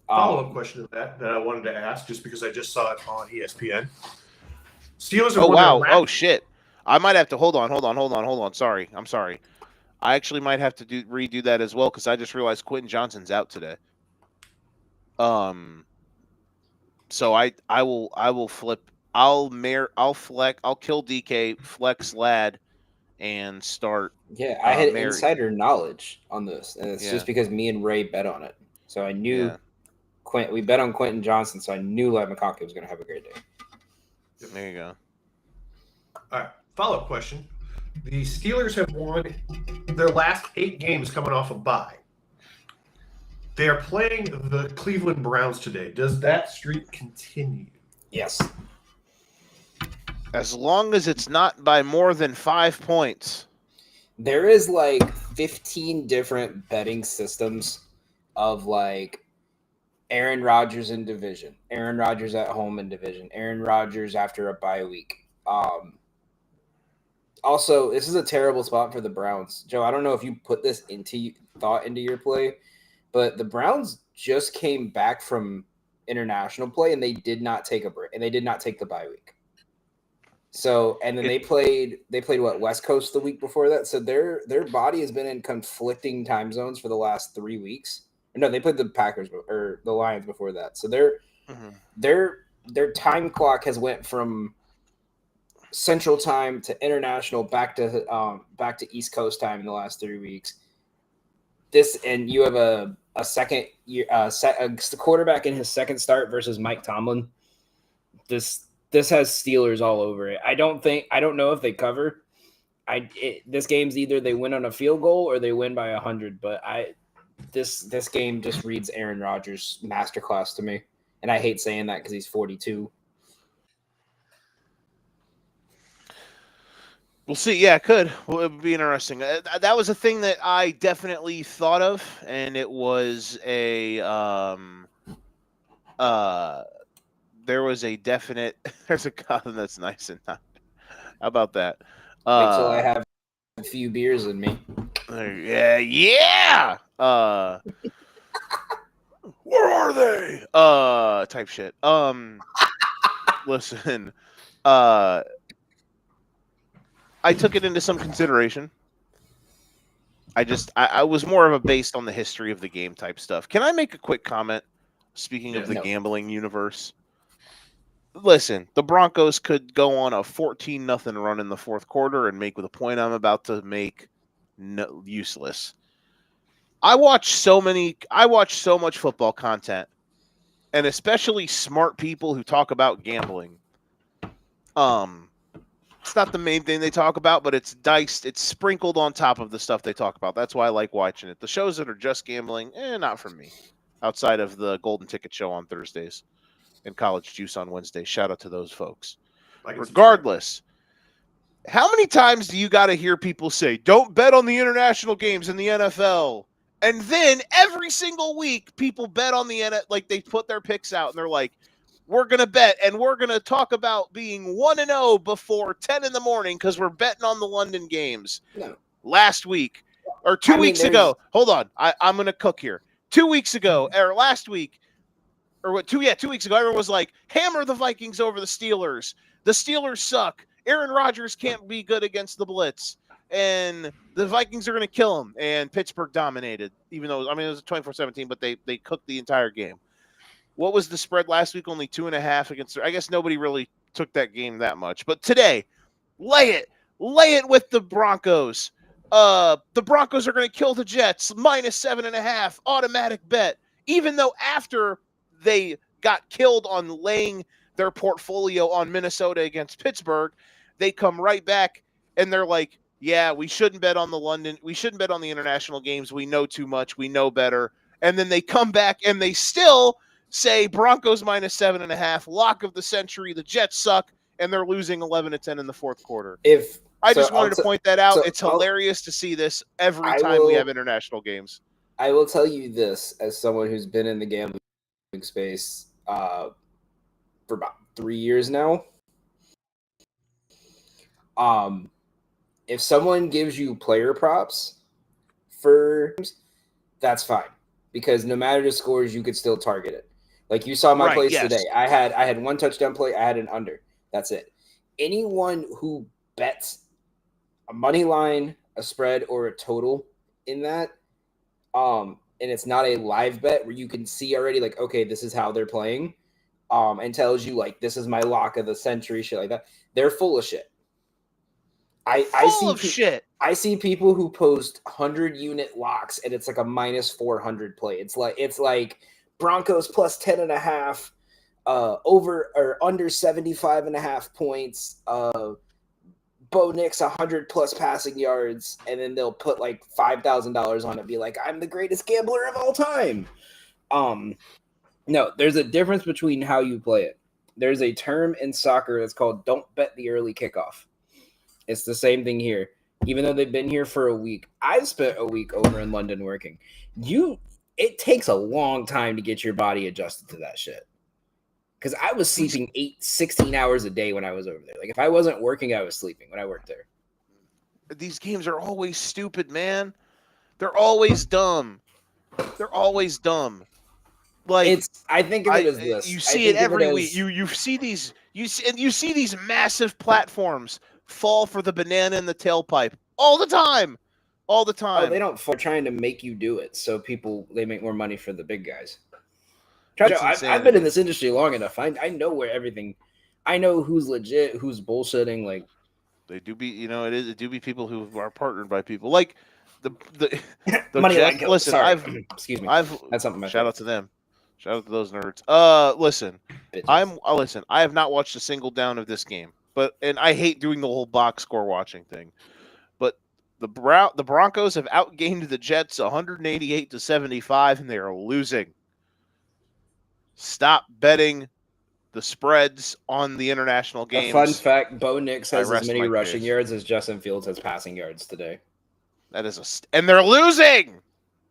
Follow-up question to that I wanted to ask, just because I just saw it on ESPN. Steelers are Oh, shit. I might have to hold on. Sorry. I'm sorry. I actually might have to redo that as well because I just realized Quentin Johnson's out today. So I will flip. I'll kill DK, flex Lad, and start. Yeah, I had insider knowledge on this, and it's just because me and Ray bet on it. So I knew we bet on Quentin Johnson, so I knew Lad McConkey was going to have a great day. There you go. All right, follow-up question. The Steelers have won their last 8 games coming off a bye. They are playing the Cleveland Browns today. Does that streak continue? Yes. As long as it's not by more than 5 points. There is like 15 different betting systems of like Aaron Rodgers in division, Aaron Rodgers at home in division, Aaron Rodgers after a bye week. Also, this is a terrible spot for the Browns. Joe, I don't know if you put this into your play, but the Browns just came back from international play and they did not take a break and they did not take the bye week. So, and then they played what, West Coast the week before that. So their body has been in conflicting time zones for the last 3 weeks. No, they played the Packers or the Lions before that. So their time clock has went from Central Time to international back to East Coast time in the last 3 weeks. And you have a second year a quarterback in his second start versus Mike Tomlin. This has Steelers all over it. I don't know if they cover. This game's either they win on a field goal or they win by 100. But this game just reads Aaron Rodgers masterclass to me, and I hate saying that because he's 42. We'll see. Yeah, it could. Well, it would be interesting. That was a thing that I definitely thought of, and it was a there was a definite. There's a column that's nice and not. How about that? Wait till I have a few beers in me. Yeah. Where are they? Type shit. Listen. I took it into some consideration. I was more of a based on the history of the game type stuff. Can I make a quick comment? Speaking of the gambling universe. Listen, the Broncos could go on a 14-0 run in the fourth quarter and make the point I'm about to make useless. I watch so much football content, and especially smart people who talk about gambling. It's not the main thing they talk about, but it's diced. It's sprinkled on top of the stuff they talk about. That's why I like watching it. The shows that are just gambling, not for me. Outside of the Golden Ticket Show on Thursdays and College Juice on Wednesday. Shout out to those folks. Regardless, how many times do you got to hear people say, don't bet on the international games in the NFL? And then every single week, people bet on the NFL, like they put their picks out and they're like, we're going to bet and we're going to talk about being 1-0 before 10 in the morning because we're betting on the London games. No. Last week or 2 weeks ago. Hold on. I'm going to cook here. 2 weeks ago or last week or what? 2 weeks ago, everyone was like, hammer the Vikings over the Steelers. The Steelers suck. Aaron Rodgers can't be good against the blitz. And the Vikings are going to kill him. And Pittsburgh dominated, even though, it was 24-17, but they cooked the entire game. What was the spread last week? Only 2.5 against. I guess nobody really took that game that much. But today, lay it with the Broncos. The Broncos are going to kill the Jets. -7.5 automatic bet. Even though after they got killed on laying their portfolio on Minnesota against Pittsburgh, they come right back and they're like, yeah, we shouldn't bet on we shouldn't bet on the international games. We know too much. We know better. And then they come back and they still say Broncos -7.5, lock of the century. The Jets suck, and they're losing 11-10 in the fourth quarter. I just wanted to point that out. So it's hilarious to see this every time we have international games. I will tell you this as someone who's been in the gambling space for about 3 years now. If someone gives you player props for, that's fine, because no matter the scores, you could still target it. Like you saw my plays today. I had one touchdown play. I had an under. That's it. Anyone who bets a money line, a spread, or a total in that, and it's not a live bet where you can see already, like, okay, this is how they're playing, and tells you, like, this is my lock of the century, shit like that. They're full of shit. I see people who post 100-unit locks, and it's like a -400 play. It's like Broncos plus 10.5, over or under 75.5 points, Bo Nix 100+ passing yards, and then they'll put like $5,000 on it, and be like, I'm the greatest gambler of all time. No, there's a difference between how you play it. There's a term in soccer that's called "don't bet the early kickoff." It's the same thing here. Even though they've been here for a week, I've spent a week over in London working. It takes a long time to get your body adjusted to that shit. Because I was sleeping 16 hours a day when I was over there. Like, if I wasn't working, I was sleeping when I worked there. These games are always stupid, man. They're always dumb. They're always dumb. Like, I think of it as this. You see it every week. You see these massive platforms fall for the banana in the tailpipe all the time. All the time. Oh, they don't. They're trying to make you do it so they make more money for the big guys. I've been in this industry long enough. I know where everything. I know who's legit, who's bullshitting. Like, they do be, it do be people who are partnered by people like the money Jets. Listen, sorry. Excuse me. That's something. Shout out to them. Shout out to those nerds. Listen, Bitches. I have not watched a single down of this game, and I hate doing the whole box score watching thing. But the Broncos have outgained the Jets 188-75, and they are losing. Stop betting the spreads on the international games. A fun fact: Bo Nix has as many rushing yards as Justin Fields has passing yards today. That is and they're losing.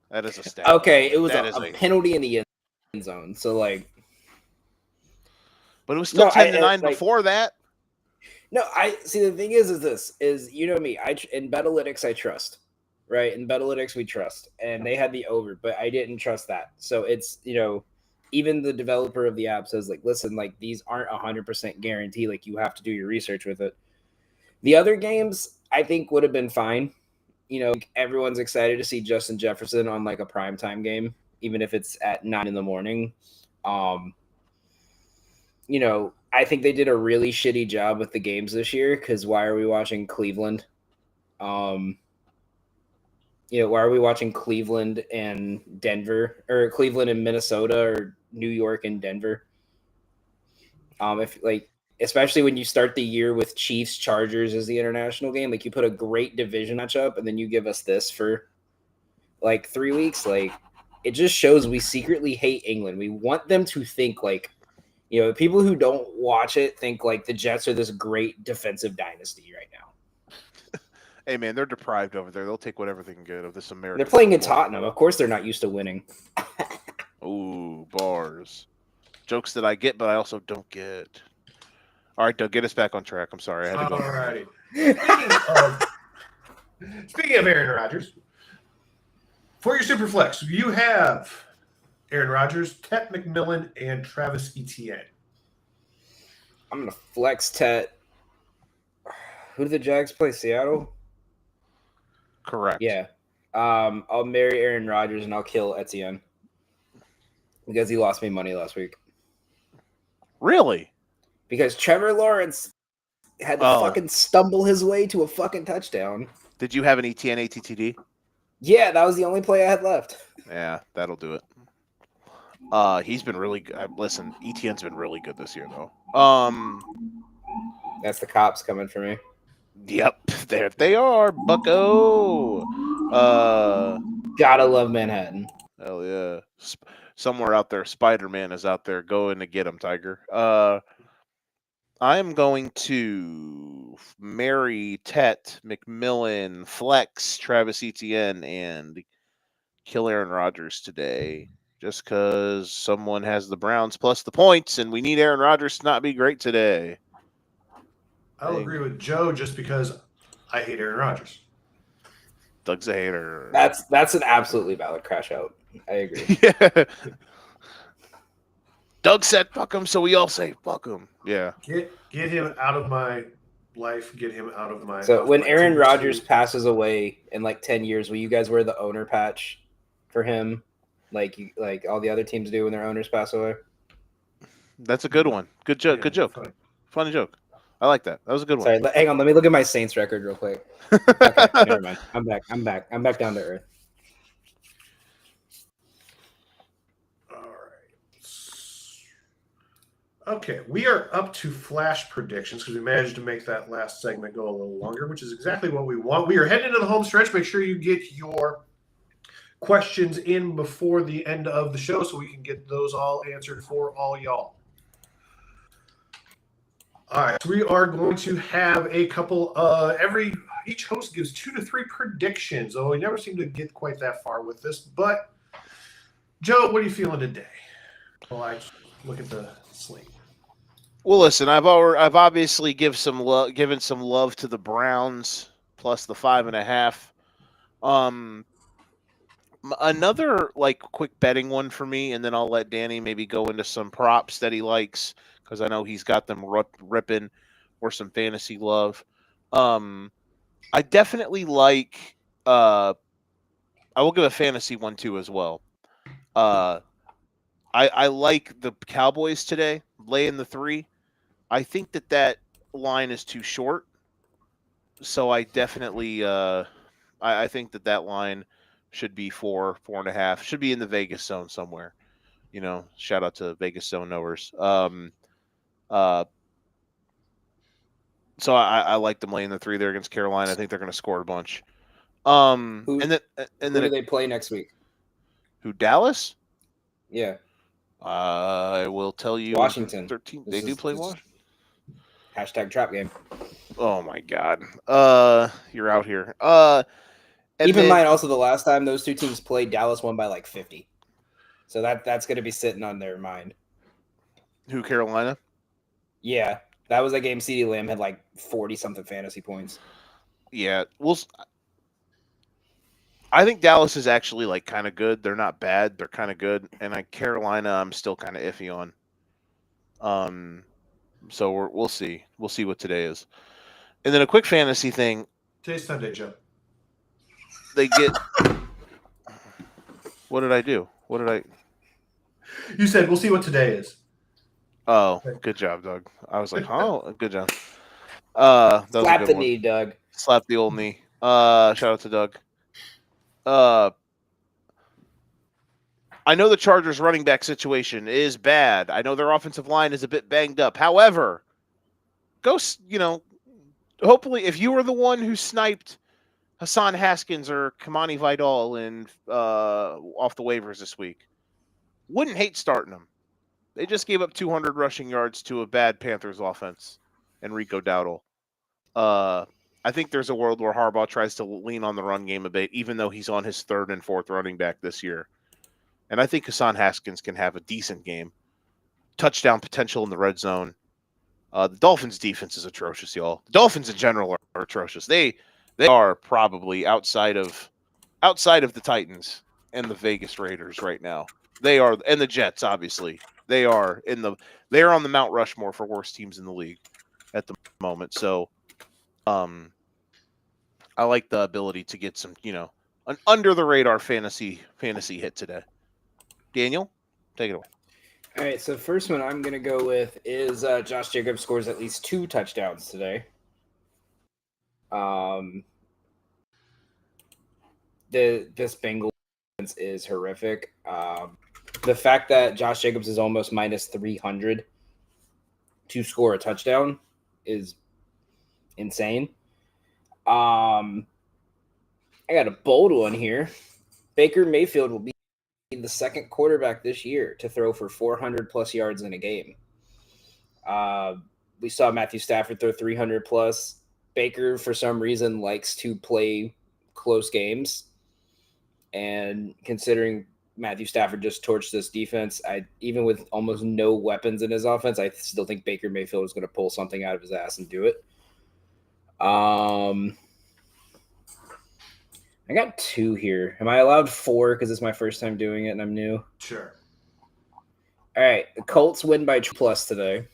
That is a stat. Okay, it was a penalty in the end zone. So, like, but it was still 10-9 before that. No, I see. The thing is this you know me. In Betalytics I trust, right? In Betalytics we trust, and they had the over, but I didn't trust that. So it's even the developer of the app says, like, listen, like, these aren't 100% guarantee. Like, you have to do your research with it. The other games I think would have been fine. Everyone's excited to see Justin Jefferson on like a primetime game, even if it's at 9 a.m. I think they did a really shitty job with the games this year, because why are we watching Cleveland? Why are we watching Cleveland and Denver, or Cleveland and Minnesota, or New York and Denver? Especially when you start the year with Chiefs Chargers as the international game, like, you put a great division matchup and then you give us this for like 3 weeks. Like, it just shows we secretly hate England. We want them to think like, people who don't watch it think like the Jets are this great defensive dynasty right now. Hey, man, they're deprived over there. They'll take whatever they can get of this American. They're playing in Tottenham. Of course they're not used to winning. Ooh, bars. Jokes that I get, but I also don't get. All right, Doug, get us back on track. I'm sorry. I had to go. All righty. Speaking of Aaron Rodgers, for your super flex, you have Aaron Rodgers, Tet McMillan, and Travis Etienne. I'm going to flex Tet. Who do the Jags play? Seattle? Correct. Yeah. I'll marry Aaron Rodgers and I'll kill Etienne because he lost me money last week. Really? Because Trevor Lawrence had to fucking stumble his way to a fucking touchdown. Did you have an Etienne ATTD? Yeah, that was the only play I had left. Yeah, that'll do it. He's been really good. Listen, Etienne's been really good this year, though. That's the cops coming for me. Yep, there they are, bucko. Gotta love Manhattan. Hell yeah. Somewhere out there, Spider-Man is out there going to get him, Tiger. I'm going to marry Tet, McMillan, flex, Travis Etienne, and kill Aaron Rodgers today. Just because someone has the Browns plus the points, and we need Aaron Rodgers to not be great today. I'll agree with Joe just because I hate Aaron Rodgers. Doug's a hater. That's an absolutely valid crash out. I agree. Yeah. Doug said fuck him, so we all say fuck him. Yeah. Get him out of my life. Get him out of my. So when Aaron Rodgers passes away in like 10 years, will you guys wear the owner patch for him, like all the other teams do when their owners pass away? That's a good one. Good joke. Good joke. Funny joke. I like that. That was a good one. Sorry, hang on. Let me look at my Saints record real quick. Okay, never mind. I'm back. I'm back down to earth. All Okay, we are up to flash predictions because we managed to make that last segment go a little longer, which is exactly what we want. We are heading into the home stretch. Make sure you get your questions in before the end of the show so we can get those all answered for all y'all. All right, so we are going to have a couple. Each host gives 2 to 3 predictions. Oh, we never seem to get quite that far with this, but Joe, what are you feeling today? Well, I look at the slate. Well, listen, I've obviously given some love to the Browns plus the 5.5. Another like quick betting one for me, and then I'll let Danny maybe go into some props that he likes because I know he's got them ripping or some fantasy love. I definitely like. I will give a fantasy one too as well. I like the Cowboys today, laying the 3. I think that line is too short, so I definitely I think that line should be 4.5, should be in the Vegas zone somewhere. Shout out to Vegas zone knowers. So I like them laying the 3 there against Carolina. I think they're going to score a bunch. Who do they play next week? Who, Dallas? Yeah, I will tell you. Washington. 13. They do play Washington. Hashtag trap game. Oh my God. You're out here. Keep in mind also the last time those two teams played, Dallas won by like 50. So that's going to be sitting on their mind. Who, Carolina? Yeah, that was a game CeeDee Lamb had like 40-something fantasy points. Yeah, I think Dallas is actually like kind of good. They're not bad. They're kind of good. And Carolina, I'm still kind of iffy on. So we'll see. We'll see what today is. And then a quick fantasy thing. Today's Sunday, Joe. They get. What did I do? What did I? You said we'll see what today is. Oh, good job, Doug. I was like, oh, good job. That was Slap a good the one. knee, Doug. Slap the old knee. Shout out to Doug. I know the Chargers running back situation is bad. I know their offensive line is a bit banged up. However, hopefully if you were the one who sniped Hassan Haskins or Kamani Vidal off the waivers this week, wouldn't hate starting them. They just gave up 200 rushing yards to a bad Panthers offense and Rico Dowdle. I think there's a world where Harbaugh tries to lean on the run game a bit, even though he's on his 3rd and 4th running back this year. And I think Hassan Haskins can have a decent game. Touchdown potential in the red zone. The Dolphins' defense is atrocious, y'all. The Dolphins in general are atrocious. They are probably outside of the Titans and the Vegas Raiders right now. They are, and the Jets, obviously. They are on the Mount Rushmore for worst teams in the league at the moment. So, I like the ability to get some, an under the radar fantasy hit today. Daniel, take it away. All right, so first one I'm going to go with is Josh Jacobs scores at least 2 touchdowns today. This Bengals defense is horrific. The fact that Josh Jacobs is almost minus 300 to score a touchdown is insane. I got a bold one here. Baker Mayfield will be the second quarterback this year to throw for 400 plus yards in a game. We saw Matthew Stafford throw 300 plus. Baker, for some reason, likes to play close games. And considering Matthew Stafford just torched this defense, even with almost no weapons in his offense, I still think Baker Mayfield is going to pull something out of his ass and do it. I got 2 here. Am I allowed 4 because it's my first time doing it and I'm new? Sure. All right. The Colts win by plus today.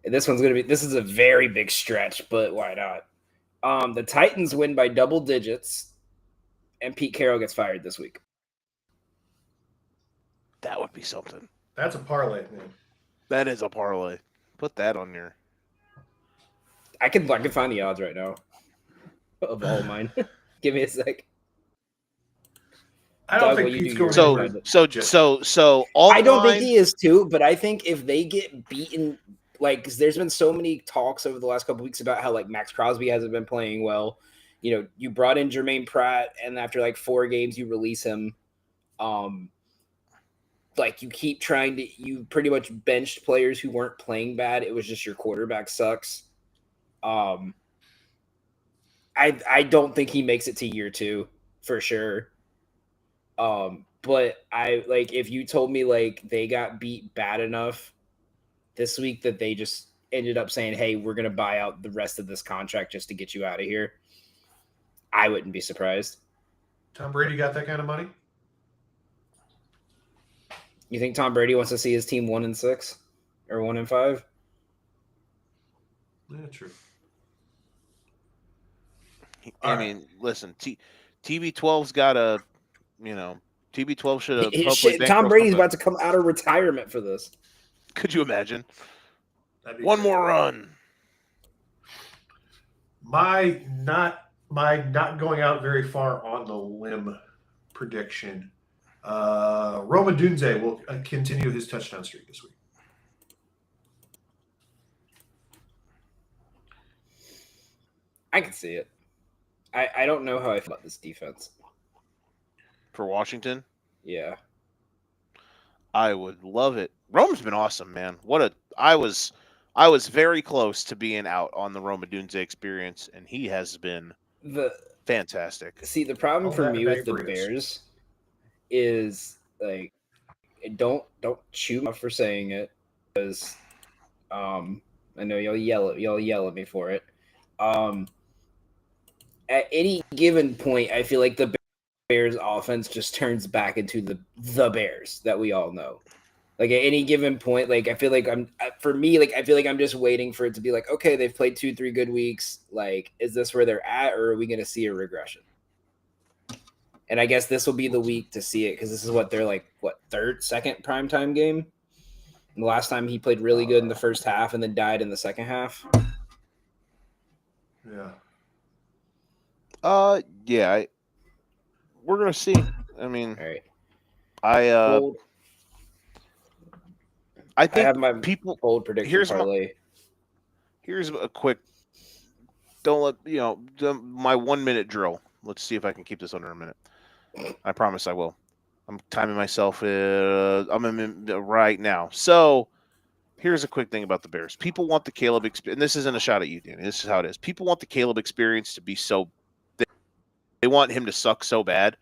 This is a very big stretch, but why not? The Titans win by double digits and Pete Carroll gets fired this week. That would be something. That's a parlay, man. That is a parlay. Put that on your. I can find the odds right now of all mine. Give me a sec. I don't Doug, think will you Pete's do going yours? anywhere. all I don't think line- he is too, but I think if they get beaten, like, 'cause there's been so many talks over the last couple weeks about how like Max Crosby hasn't been playing well. You know, you brought in Jermaine Pratt, and after like 4 games, you release him. Like you keep trying to, you pretty much benched players who weren't playing bad. It was just your quarterback sucks. I don't think he makes it to year 2 for sure. But I like if you told me like they got beat bad enough this week that they just ended up saying, "Hey, we're gonna buy out the rest of this contract just to get you out of here," I wouldn't be surprised. Tom Brady got that kind of money? You think Tom Brady wants to see his team 1-6 or 1-5? Yeah, true. I mean, listen, TB12's got a, TB12 should have. Shit, Tom Brady's about to come out of retirement for this. Could you imagine? One more run. My not going out very far on the limb prediction. Roma Dunze will continue his touchdown streak this week. I can see it. I don't know how I feel about this defense. For Washington? Yeah. I would love it. Rome's been awesome, man. I was very close to being out on the Roma Dunze experience, and he has been fantastic. See, the problem for me with the Bears is like, don't shoot me for saying it, because I know y'all yell at me for it. At any given point, I feel like the Bears offense just turns back into the Bears that we all know. Like at any given point, like I feel like I feel like I'm just waiting for it to be like, okay, they've played 2-3 good weeks. Like, is this where they're at, or are we going to see a regression? And I guess this will be the week to see it, because this is second primetime game. And the last time he played really good in the first half and then died in the second half. Yeah. Yeah. We're gonna see. I mean, all right. I think I have my people bold prediction parlay. Here's a quick. Don't let my 1 minute drill. Let's see if I can keep this under a minute. I promise I will. I'm timing myself. I'm in right now. So here's a quick thing about the Bears. People want the Caleb experience, and this isn't a shot at you, Danny. This is how it is. People want the Caleb experience to be so. They want him to suck so bad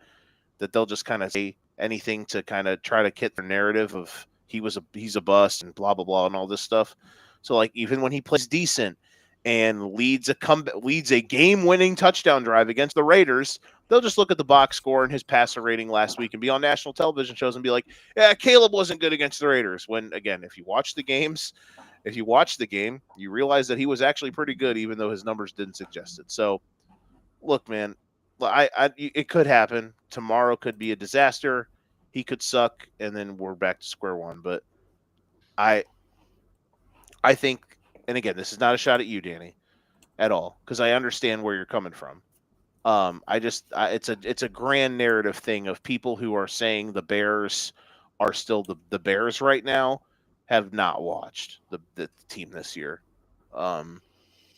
that they'll just kind of say anything to kind of try to get their narrative of he's a bust and blah blah blah and all this stuff. So like even when he plays decent and leads a game-winning touchdown drive against the Raiders, they'll just look at the box score and his passer rating last week and be on national television shows and be like, "Yeah, Caleb wasn't good against the Raiders." When again, if you watch the game, you realize that he was actually pretty good, even though his numbers didn't suggest it. So, look, man, it could happen. Tomorrow could be a disaster. He could suck, and then we're back to square one. But I think, and again, this is not a shot at you, Danny, at all, because I understand where you're coming from. It's a grand narrative thing of people who are saying the Bears are still the Bears right now have not watched the team this year.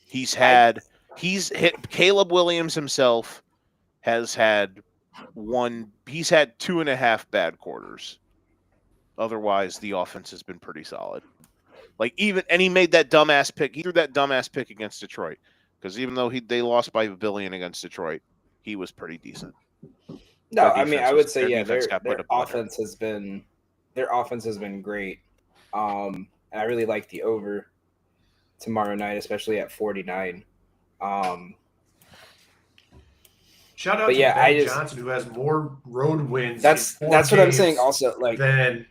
He's hit Caleb Williams himself has had he's had 2.5 bad quarters. Otherwise, the offense has been pretty solid. And he made that dumbass pick. He threw that dumbass pick against Detroit, because even though they lost by $1 billion against Detroit, he was pretty decent. No, I mean, I would say their offense has been great. And I really like the over tomorrow night, especially at 49. Shout out to Ben Johnson, who has more road wins. That's what I'm saying. Also, like than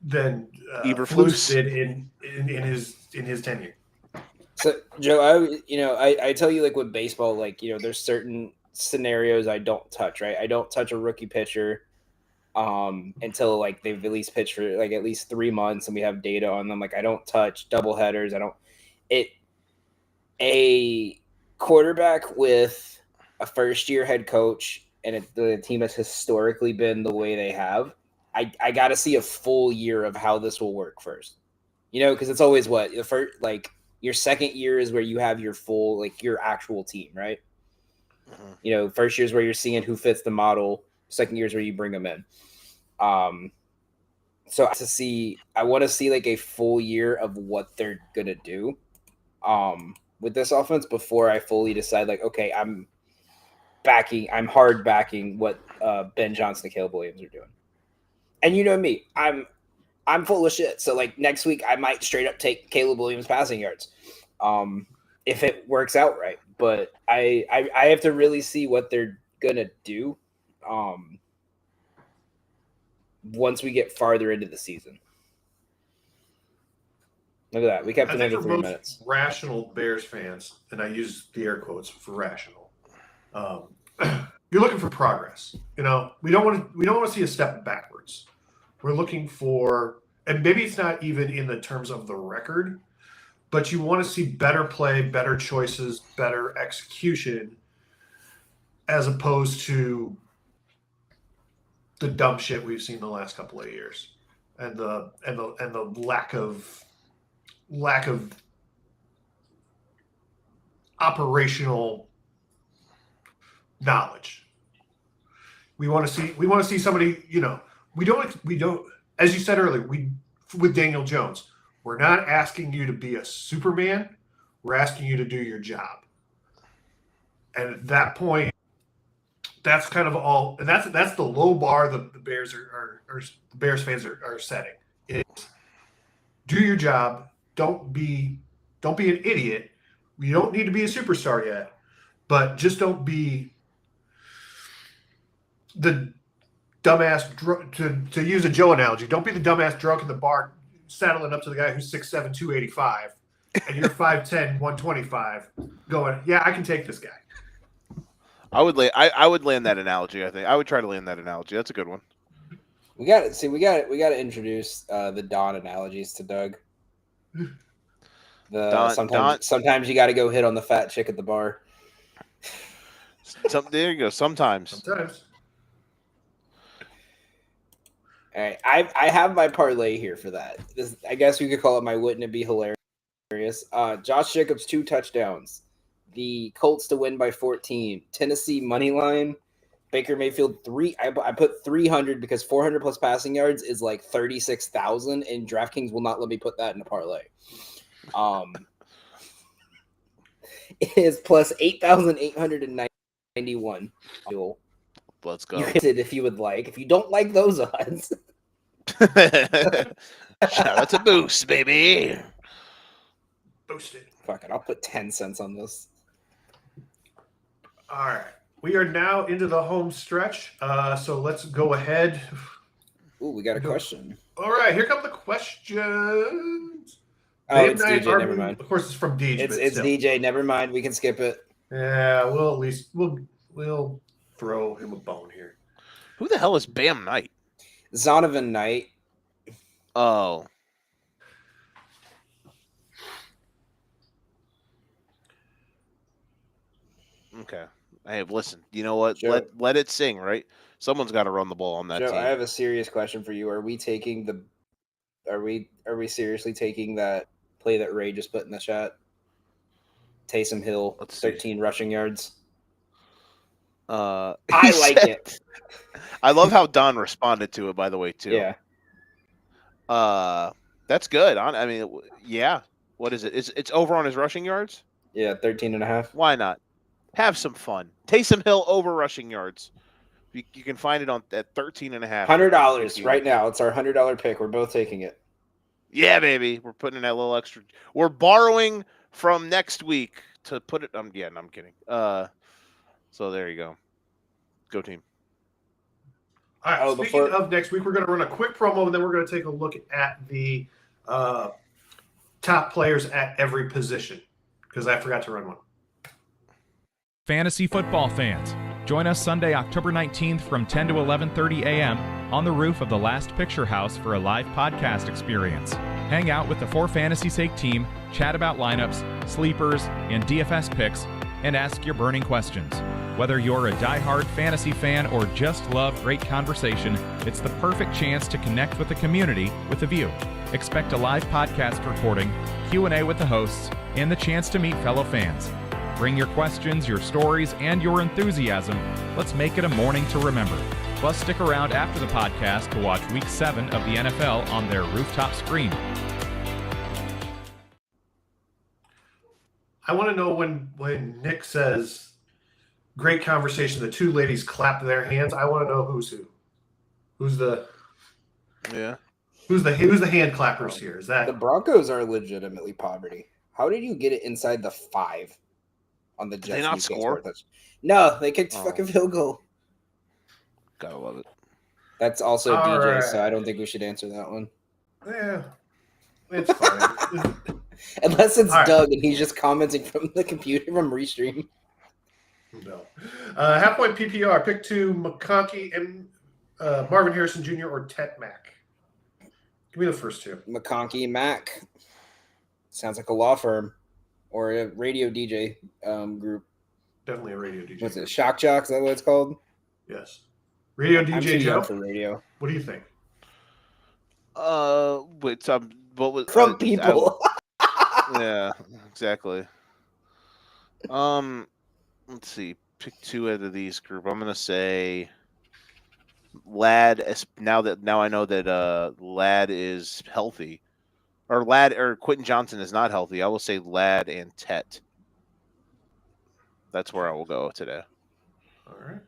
Eberflus did in his tenure. So, Joe, I tell you, like with baseball, like there's certain scenarios I don't touch. Right, I don't touch a rookie pitcher until like they've at least pitched for like at least 3 months and we have data on them. Like I don't touch doubleheaders. A quarterback with a first-year head coach and the team has historically been the way they have, I got to see a full year of how this will work first. Because it's always the first, your second year is where you have your full, your actual team, right? Mhm. First year is where you're seeing who fits the model. Second year is where you bring them in. So I want to see a full year of what they're gonna do, with this offense before I fully decide. Okay, I'm hard backing what Ben Johnson and Caleb Williams are doing. And you know me, I'm full of shit. So next week I might straight up take Caleb Williams passing yards, if it works out right. But I have to really see what they're gonna do, once we get farther into the season. Look at that. We kept it under 3 minutes. Rational Bears fans, and I use the air quotes for rational. You're looking for progress. We don't want to see a step backwards. We're looking for, and maybe it's not even in the terms of the record, but you want to see better play, better choices, better execution, as opposed to the dumb shit we've seen the last couple of years, and the lack of operational knowledge. We want to see somebody. We don't. As you said earlier, with Daniel Jones, we're not asking you to be a Superman. We're asking you to do your job. And at that point, that's kind of all. And that's the low bar the Bears are the Bears fans are setting. Is do your job. Don't be an idiot. You don't need to be a superstar yet, but just don't be the dumbass, to use a Joe analogy, don't be the dumbass drunk in the bar saddling up to the guy who's 6'7", 285, and you're 5'10", 125, going, yeah, I can take this guy. I would land that analogy. I think I would try to land that analogy. That's a good one. We got to introduce the Don analogies to Doug. Sometimes you got to go hit on the fat chick at the bar. There you go. Sometimes. All right, I have my parlay here for that. I guess we could call it my wouldn't it be hilarious. Josh Jacobs 2 touchdowns, the Colts to win by 14, Tennessee money line, Baker Mayfield 3. I put 300 because 400 plus passing yards is 36,000, and DraftKings will not let me put that in a parlay. It is plus 8,891. Let's go. You hit it if you would like. If you don't like those odds. Shout out to Boost, baby. Boosted. Fuck it. I'll put 10 cents on this. All right. We are now into the home stretch. So let's go ahead. Ooh, we got a question. All right. Here come the questions. Oh, it's DJ. Never mind. Of course, it's from DJ. It's DJ. Never mind. We can skip it. Yeah. Well, at least we'll throw him a bone here. Who the hell is Bam Knight? Zonovan Knight. Oh. Okay. Hey, listen. You know what? Joe, let it sing, right? Someone's got to run the ball on that Joe, team. I have a serious question for you. Are we seriously taking that play that Ray just put in the chat? Taysom Hill, 13 rushing yards. I like it. I love how Don responded to it, by the way, too. Yeah. That's good. I mean, yeah. What is it? It's over on his rushing yards? Yeah, 13.5. Why not? Have some fun. Taysom Hill over rushing yards. You can find it at 13.5. $100 right now. It's our $100 pick. We're both taking it. Yeah, baby. We're putting in that little extra. We're borrowing from next week to put it. I'm kidding. So there you go. Go team. All right. Speaking of next week, we're going to run a quick promo, and then we're going to take a look at the top players at every position, because I forgot to run one. Fantasy football fans, join us Sunday, October 19th from 10 to 11:30 a.m. on the roof of the Last Picture House for a live podcast experience. Hang out with the For Fantasy's Sake team, chat about lineups, sleepers, and DFS picks, and ask your burning questions. Whether you're a diehard fantasy fan or just love great conversation, it's the perfect chance to connect with the community with a view. Expect a live podcast recording, Q&A with the hosts, and the chance to meet fellow fans. Bring your questions, your stories, and your enthusiasm. Let's make it a morning to remember. Plus, stick around after the podcast to watch Week 7 of the NFL on their rooftop screen. I want to know when Nick says, great conversation, the two ladies clap their hands. I want to know who's who. Who's the hand clappers here? Is that The Broncos are legitimately poverty. How did you get it inside the 5 on the Jets? Did they not score? No, they kicked fucking field goal. Gotta love it. That's also All DJ, right. so I don't think we should answer that one. Yeah, it's fine. Unless it's All right. Doug and he's just commenting from the computer from Restream. No. Half point PPR. Pick 2, McConkey and Marvin Harrison Jr. or Tet Mack. Give me the first two. McConkey Mac. Sounds like a law firm or a radio DJ group. Definitely a radio DJ. What's it? Shock Jock? Is that what it's called? Yes. Radio I'm DJ too young Joe. for radio. What do you think? What was From people. yeah, exactly. Let's see. Pick 2 out of these group. I'm gonna say Lad. Now I know that Lad is healthy, or Quentin Johnson is not healthy. I will say Lad and Tet. That's where I will go today. All right.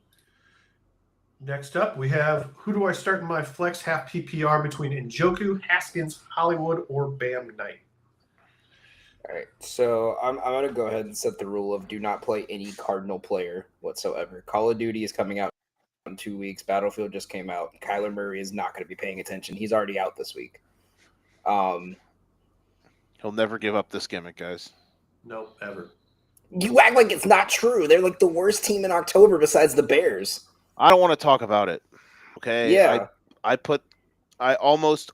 Next up, we have who do I start in my flex half PPR between Njoku, Haskins, Hollywood, or Bam Knight? All right, so I'm going to go ahead and set the rule of do not play any Cardinal player whatsoever. Call of Duty is coming out in 2 weeks. Battlefield just came out. Kyler Murray is not going to be paying attention. He's already out this week. He'll never give up this gimmick, guys. No, ever. You act like it's not true. They're like the worst team in October besides the Bears. I don't want to talk about it. Okay. Yeah.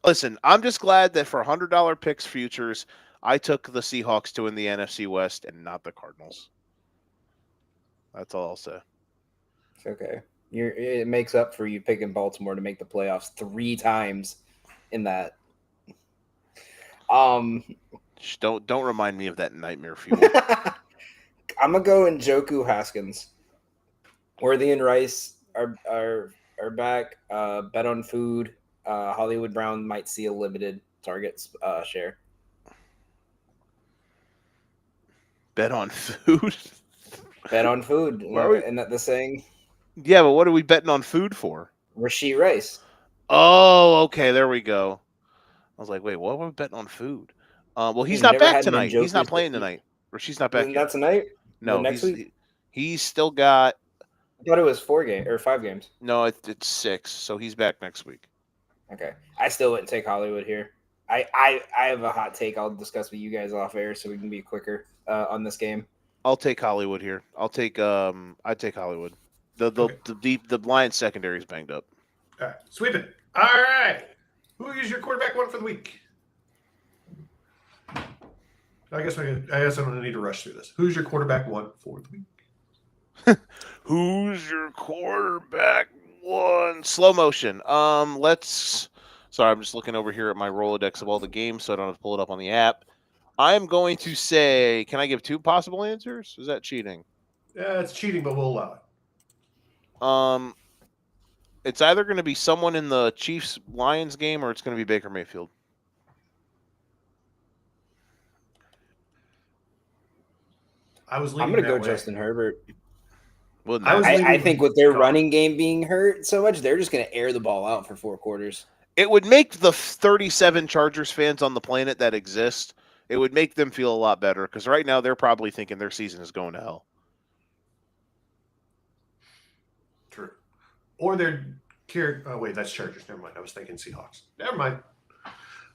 Listen, I'm just glad that for $100 picks futures, I took the Seahawks to win the NFC West and not the Cardinals. That's all I'll say. It's okay. It makes up for you picking Baltimore to make the playoffs 3 times in that. Don't remind me of that nightmare fuel. I'm gonna go Njoku Haskins. Worthy and Rice are back. Bet on food. Hollywood Brown might see a limited targets share. Bet on food. Bet on food. Isn't that the saying? Yeah, but what are we betting on food for? Rasheed Rice. Oh, okay, there we go. I was like, wait, what are we betting on food? Well, he's You've not never back had tonight. He's not Njoku playing tonight. Rasheed's not back Isn't yet. that tonight? No, next week? He's still got. I thought it was 4 games or 5 games. No, it's 6, so he's back next week. Okay. I still wouldn't take Hollywood here. I have a hot take I'll discuss with you guys off air so we can be quicker on this game. I'll take Hollywood here. I'd take Hollywood. The Lions secondary is banged up. All right. Sweep it. All right. Who is your quarterback one for the week? I guess I don't need to rush through this. Who's your quarterback one for the week? Who's your quarterback one? Slow motion. Sorry, I'm just looking over here at my Rolodex of all the games, so I don't have to pull it up on the app. I'm going to say, can I give 2 possible answers? Is that cheating? Yeah, it's cheating, but we'll allow it. It's either going to be someone in the Chiefs-Lions game or it's going to be Baker Mayfield. I'm going to go Justin Herbert. Well, I think with their running game being hurt so much, they're just going to air the ball out for 4 quarters. It would make the 37 Chargers fans on the planet that exist, it would make them feel a lot better because right now they're probably thinking their season is going to hell. True. Or they're wait, that's Chargers. Never mind. I was thinking Seahawks. Never mind.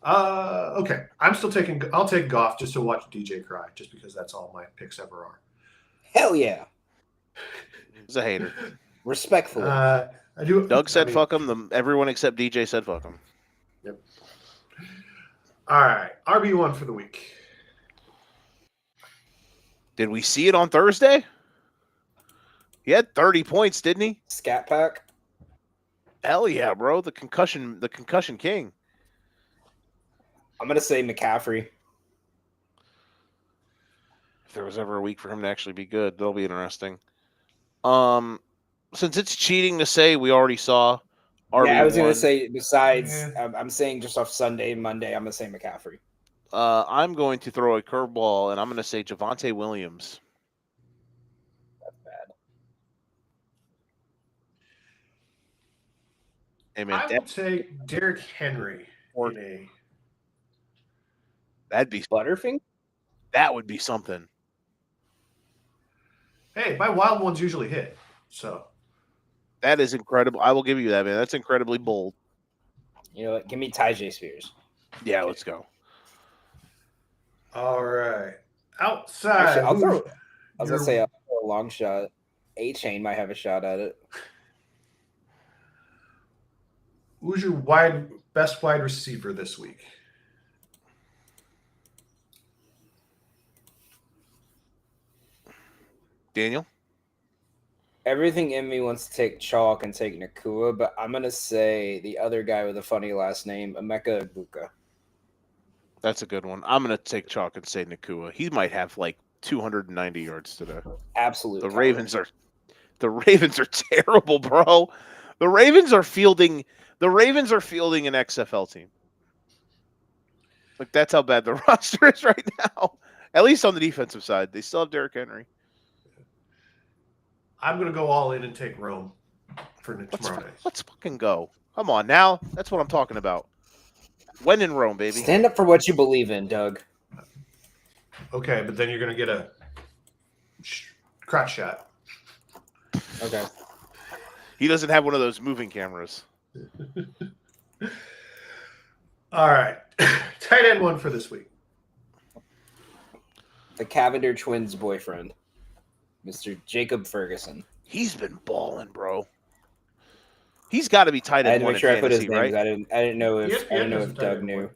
Okay. I'll take Goff just to watch DJ cry, just because that's all my picks ever are. Hell yeah. He's a hater. Respectfully. I do. Doug said fuck him. Everyone except DJ said fuck him. Yep. All right. RB1 for the week. Did we see it on Thursday? He had 30 points, didn't he? Scat Pack. Hell yeah, bro. The concussion king. I'm gonna say McCaffrey. If there was ever a week for him to actually be good, that'll be interesting. Since it's cheating to say we already saw RB1. Yeah, I was gonna say besides, I'm saying just off Sunday, Monday, I'm gonna say McCaffrey. I'm going to throw a curveball, and I'm going to say Javonte Williams. That's bad. Hey, man, I will take Derrick Henry. That'd be Butterfinger? That would be something. Hey, my wild ones usually hit. So that is incredible. I will give you that, man. That's incredibly bold. You know what? Give me Tyjae Spears. Yeah, let's go. All right. Outside. Actually, I was gonna say I'll throw a long shot. A-Chain might have a shot at it. Who's your best wide receiver this week? Daniel? Everything in me wants to take Chalk and take Nakua, but I'm going to say the other guy with a funny last name, Emeka Egbuka. That's a good one. I'm going to take Chalk and say Nakua. He might have like 290 yards today. Absolutely. The Ravens are terrible, bro. The Ravens are fielding an XFL team. Like, that's how bad the roster is right now. At least on the defensive side. They still have Derrick Henry. I'm going to go all in and take Rome for tomorrow night. Let's fucking go. Come on now. That's what I'm talking about. When in Rome, baby. Stand up for what you believe in, Doug. Okay, but then you're going to get a crotch shot. Okay. He doesn't have one of those moving cameras. All right. Tight end one for this week. The Cavender twins' boyfriend, Mr. Jacob Ferguson. He's been balling, bro. He's got to be tight I had end to one make in sure I put his fantasy, names. right? I didn't know if ESPN has if tight Doug end knew. one.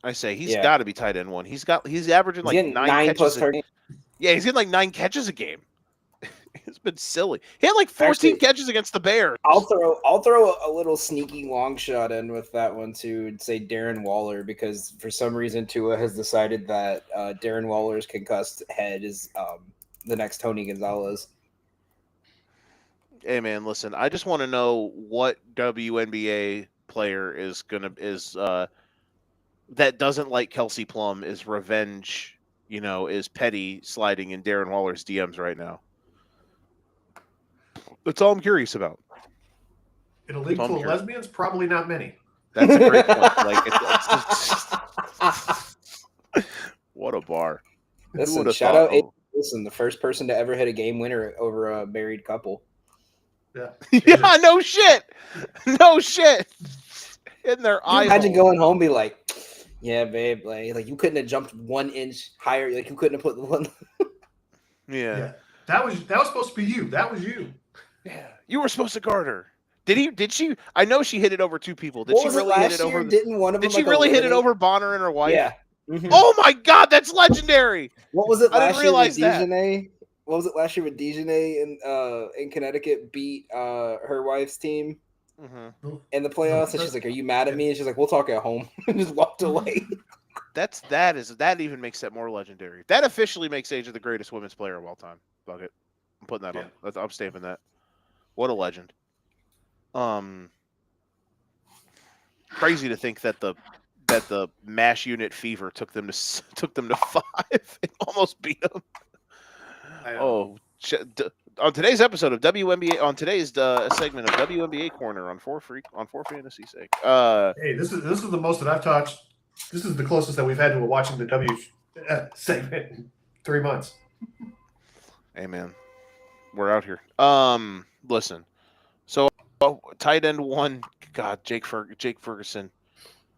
I say he's Yeah. got to be tight end one. He's averaging like He's getting 9 catches. plus per game. Yeah, he's getting like 9 catches a game. It's been silly. He had like 14 Actually, catches against the Bears. I'll throw a little sneaky long shot in with that one too, and say Darren Waller, because for some reason Tua has decided that Darren Waller's concussed head is the next Tony Gonzalez. Hey man, listen. I just want to know what WNBA player is that doesn't like Kelsey Plum is revenge. Is petty sliding in Darren Waller's DMs right now. That's all I'm curious about. In a league full of lesbians, probably not many. That's a great point. Like, what a bar. Listen, shout out Aiden Wilson, the first person to ever hit a game winner over a married couple. Yeah. Yeah, no shit. No shit. In their eye. Imagine going home and be like, yeah, babe, like you couldn't have jumped 1 inch higher. Like you couldn't have put the one. Yeah. That was supposed to be you. That was you. Yeah. You were supposed to guard her. Did she? I know she hit it over 2 people. Did What she was really hit it over? Didn't one of them? Did she really hit it over Bonner and her wife? Yeah. Mm-hmm. Oh my God, that's legendary. What was it I last didn't realize year with that. Dejanay? What was it last year with Dejanay in Connecticut beat her wife's team in the playoffs? And she's like, "Are you mad at me?" And she's like, "We'll talk at home." And just walked away. That even makes that more legendary. That officially makes A'ja the greatest women's player of all time. Fuck it. I'm putting that on. I'm stamping that. What a legend. Crazy to think that the MASH unit fever took them to 5 and almost beat them. On today's episode of WNBA, on today's segment of WNBA Corner on four fantasy sake. Hey, this is the most that I've touched. This is the closest that we've had to watching the W segment in 3 months. Hey man, we're out here. Listen. So tight end one, God, Jake Ferguson,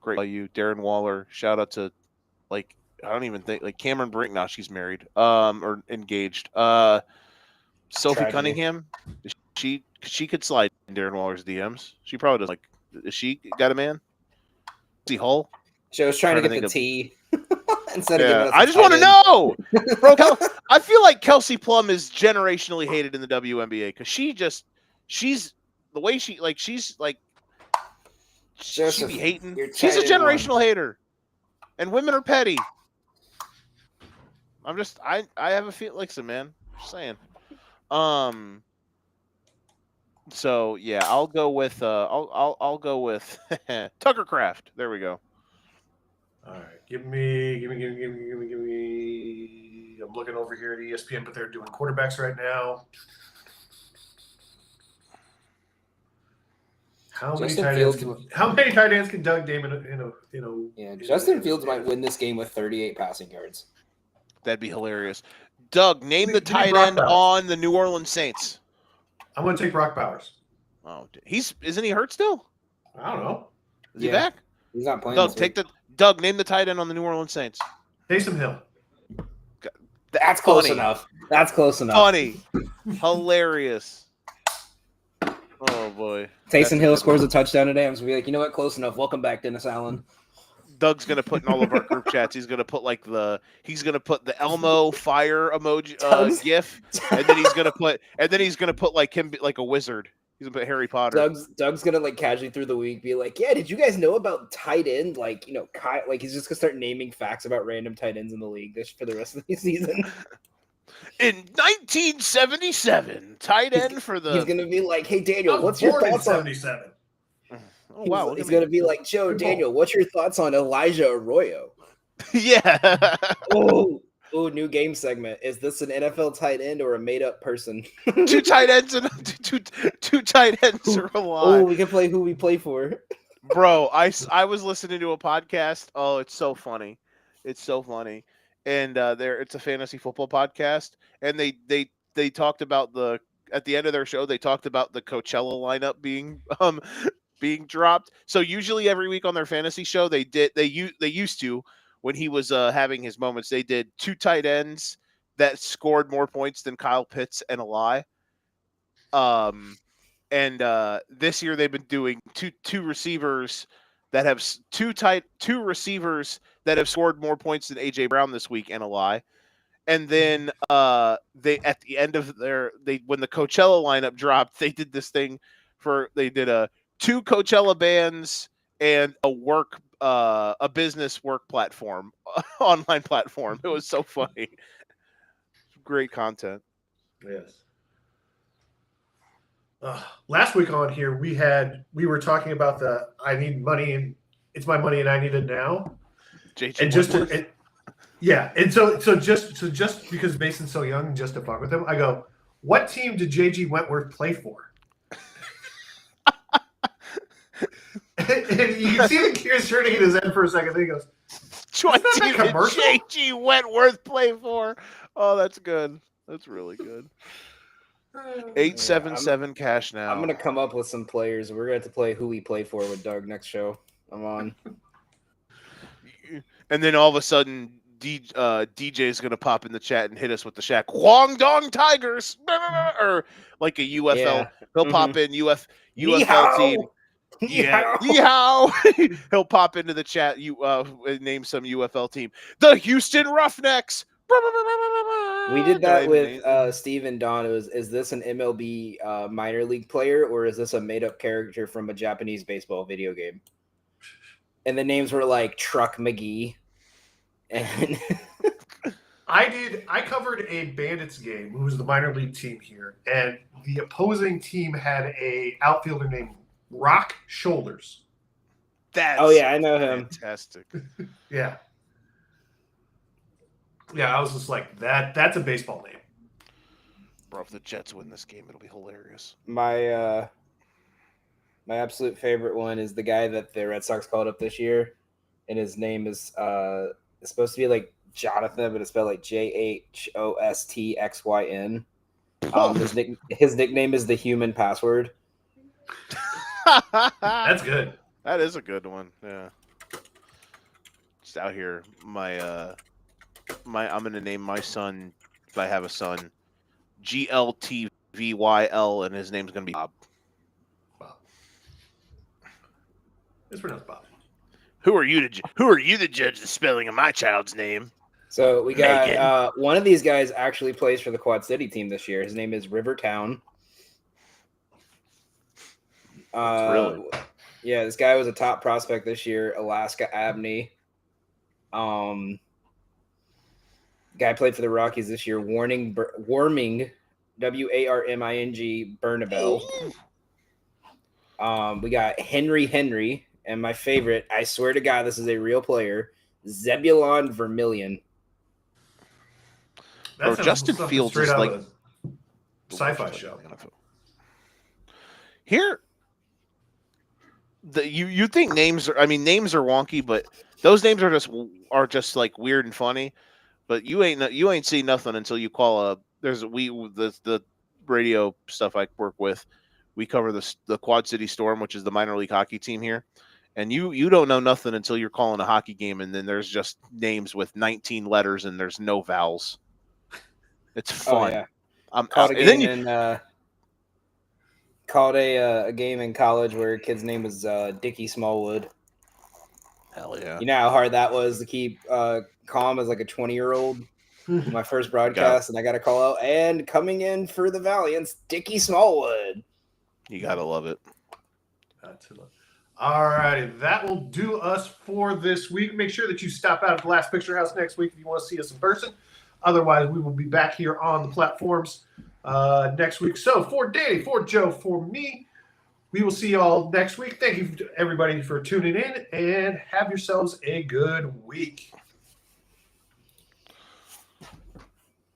great by you. Darren Waller, shout out to I don't even think Cameron Brink. Now she's married, or engaged. Sophie Cunningham, she could slide in Darren Waller's DMs. She probably does. Is she got a man? See Hull. She was trying to get the T. Instead of giving us I just want to know, bro. I feel like Kelsey Plum is generationally hated in the WNBA because she's the way she Joseph, be hating. you're She's a tight end generational hater, and women are petty. I have a feel like some man. Just saying. So yeah, I'll go with I'll go with Tucker Craft. There we go. All right, give me. I'm looking over here at ESPN, but they're doing quarterbacks right now. How many tight ends can Doug name in a? Yeah, Justin Fields might win this game with 38 passing yards. That'd be hilarious. Doug, name the Give me tight Brock end Bowers. on the New Orleans Saints. I'm going to take Brock Bowers. Oh, isn't he hurt still? I don't know. Is he back? He's not playing. Doug, name the tight end on the New Orleans Saints. Taysom Hill. That's close enough. That's close enough. Funny. Hilarious. Oh, boy. Taysom Hill scores a touchdown today. I'm just going to be like, you know what? Close enough. Welcome back, Dennis Allen. Doug's going to put in all of our group chats, he's going to put the Elmo fire emoji gif, and then he's going to put like him like a wizard. He's going to put Harry Potter. Doug's going to like casually through the week be like, yeah, did you guys know about tight end? Like, you know, like he's just going to start naming facts about random tight ends in the league for the rest of the season. In 1977, tight end for the... He's going to be like, hey, Daniel, what's your thoughts on... 77. Oh, wow. He's going to be like, Joe, Daniel, what's your thoughts on Elijah Arroyo? Yeah. Oh, new game segment. Is this an NFL tight end or a made-up person? Two tight ends are a lie. Oh, we can play who we play for. Bro, I was listening to a podcast. Oh, it's so funny. It's so funny. And it's a fantasy football podcast, and they talked about at the end of their show, they talked about the Coachella lineup being dropped. So usually every week on their fantasy show, they used to, when he was having his moments, they did two tight ends that scored more points than Kyle Pitts and Eli. This year they've been doing two receivers that have two receivers that have scored more points than AJ Brown this week and Eli. And then they at the end of when the Coachella lineup dropped, they did this thing they did two Coachella bands and a business work platform, online platform. It was so funny. Great content. Yes. Last week on here, we were talking about I need money and it's my money and I need it now. And just because Mason's so young and just to fuck with him, I go, what team did JG Wentworth play for? and you can see the gears turning in his head for a second. Then he goes, "What team did JG Wentworth play for?" Oh, that's good. That's really good. 877 cash now. I'm gonna come up with some players. We're gonna have to play who we play for with Doug next show. I'm on. And then all of a sudden, DJ is gonna pop in the chat and hit us with the Guangdong Tigers, or like a UFL. Yeah. He'll pop in UFL team. Yeah, yeehaw! He'll pop into the chat. Name some UFL team. The Houston Roughnecks. We did that with Steve and Don. Is this an MLB minor league player or is this a made up character from a Japanese baseball video game? And the names were like Truck McGee. And I covered a Bandits game, who was the minor league team here, and the opposing team had a outfielder named Rock Shoulders. I know him. Fantastic. Yeah. Yeah, I was just like, that's a baseball name. Bro, if the Jets win this game, it'll be hilarious. My absolute favorite one is the guy that the Red Sox called up this year, and his name is it's supposed to be like Jonathan, but it's spelled like JHOSTXYN. His nickname is the Human Password. That's good. That is a good one. Yeah. Just out here, I'm gonna name my son, if I have a son, GLTVYL, and his name's gonna be Bob. It's pronounced Bob. Who are you to judge the spelling of my child's name? So we got Megan. one of these guys actually plays for the Quad City team this year. His name is Rivertown. Really? Yeah, this guy was a top prospect this year. Alaska Abney. Guy played for the Rockies this year. Warming Warming Bernabel. We got Henry, and my favorite, I swear to God, this is a real player, Zebulon Vermillion. Bro, Justin Fields is like a sci-fi show. Here, you think names are wonky, but those names are just like weird and funny. But you ain't seen nothing until you call the radio stuff I work with. We cover the Quad City Storm, which is the minor league hockey team here. And you don't know nothing until you're calling a hockey game, and then there's just names with 19 letters and there's no vowels. It's fun. Oh, yeah. Called a game in college where a kid's name was Dickie Smallwood. Hell yeah. You know how hard that was to keep calm as like a 20-year-old? My first broadcast, and I got to call out, and coming in for the Valiants, Dickie Smallwood. You got to love it. All righty, that will do us for this week. Make sure that you stop out at the Last Picture House next week if you want to see us in person. Otherwise, we will be back here on the platforms next week. So for Danny, for Joe, for me, we will see you all next week. Thank you to everybody for tuning in, and have yourselves a good week.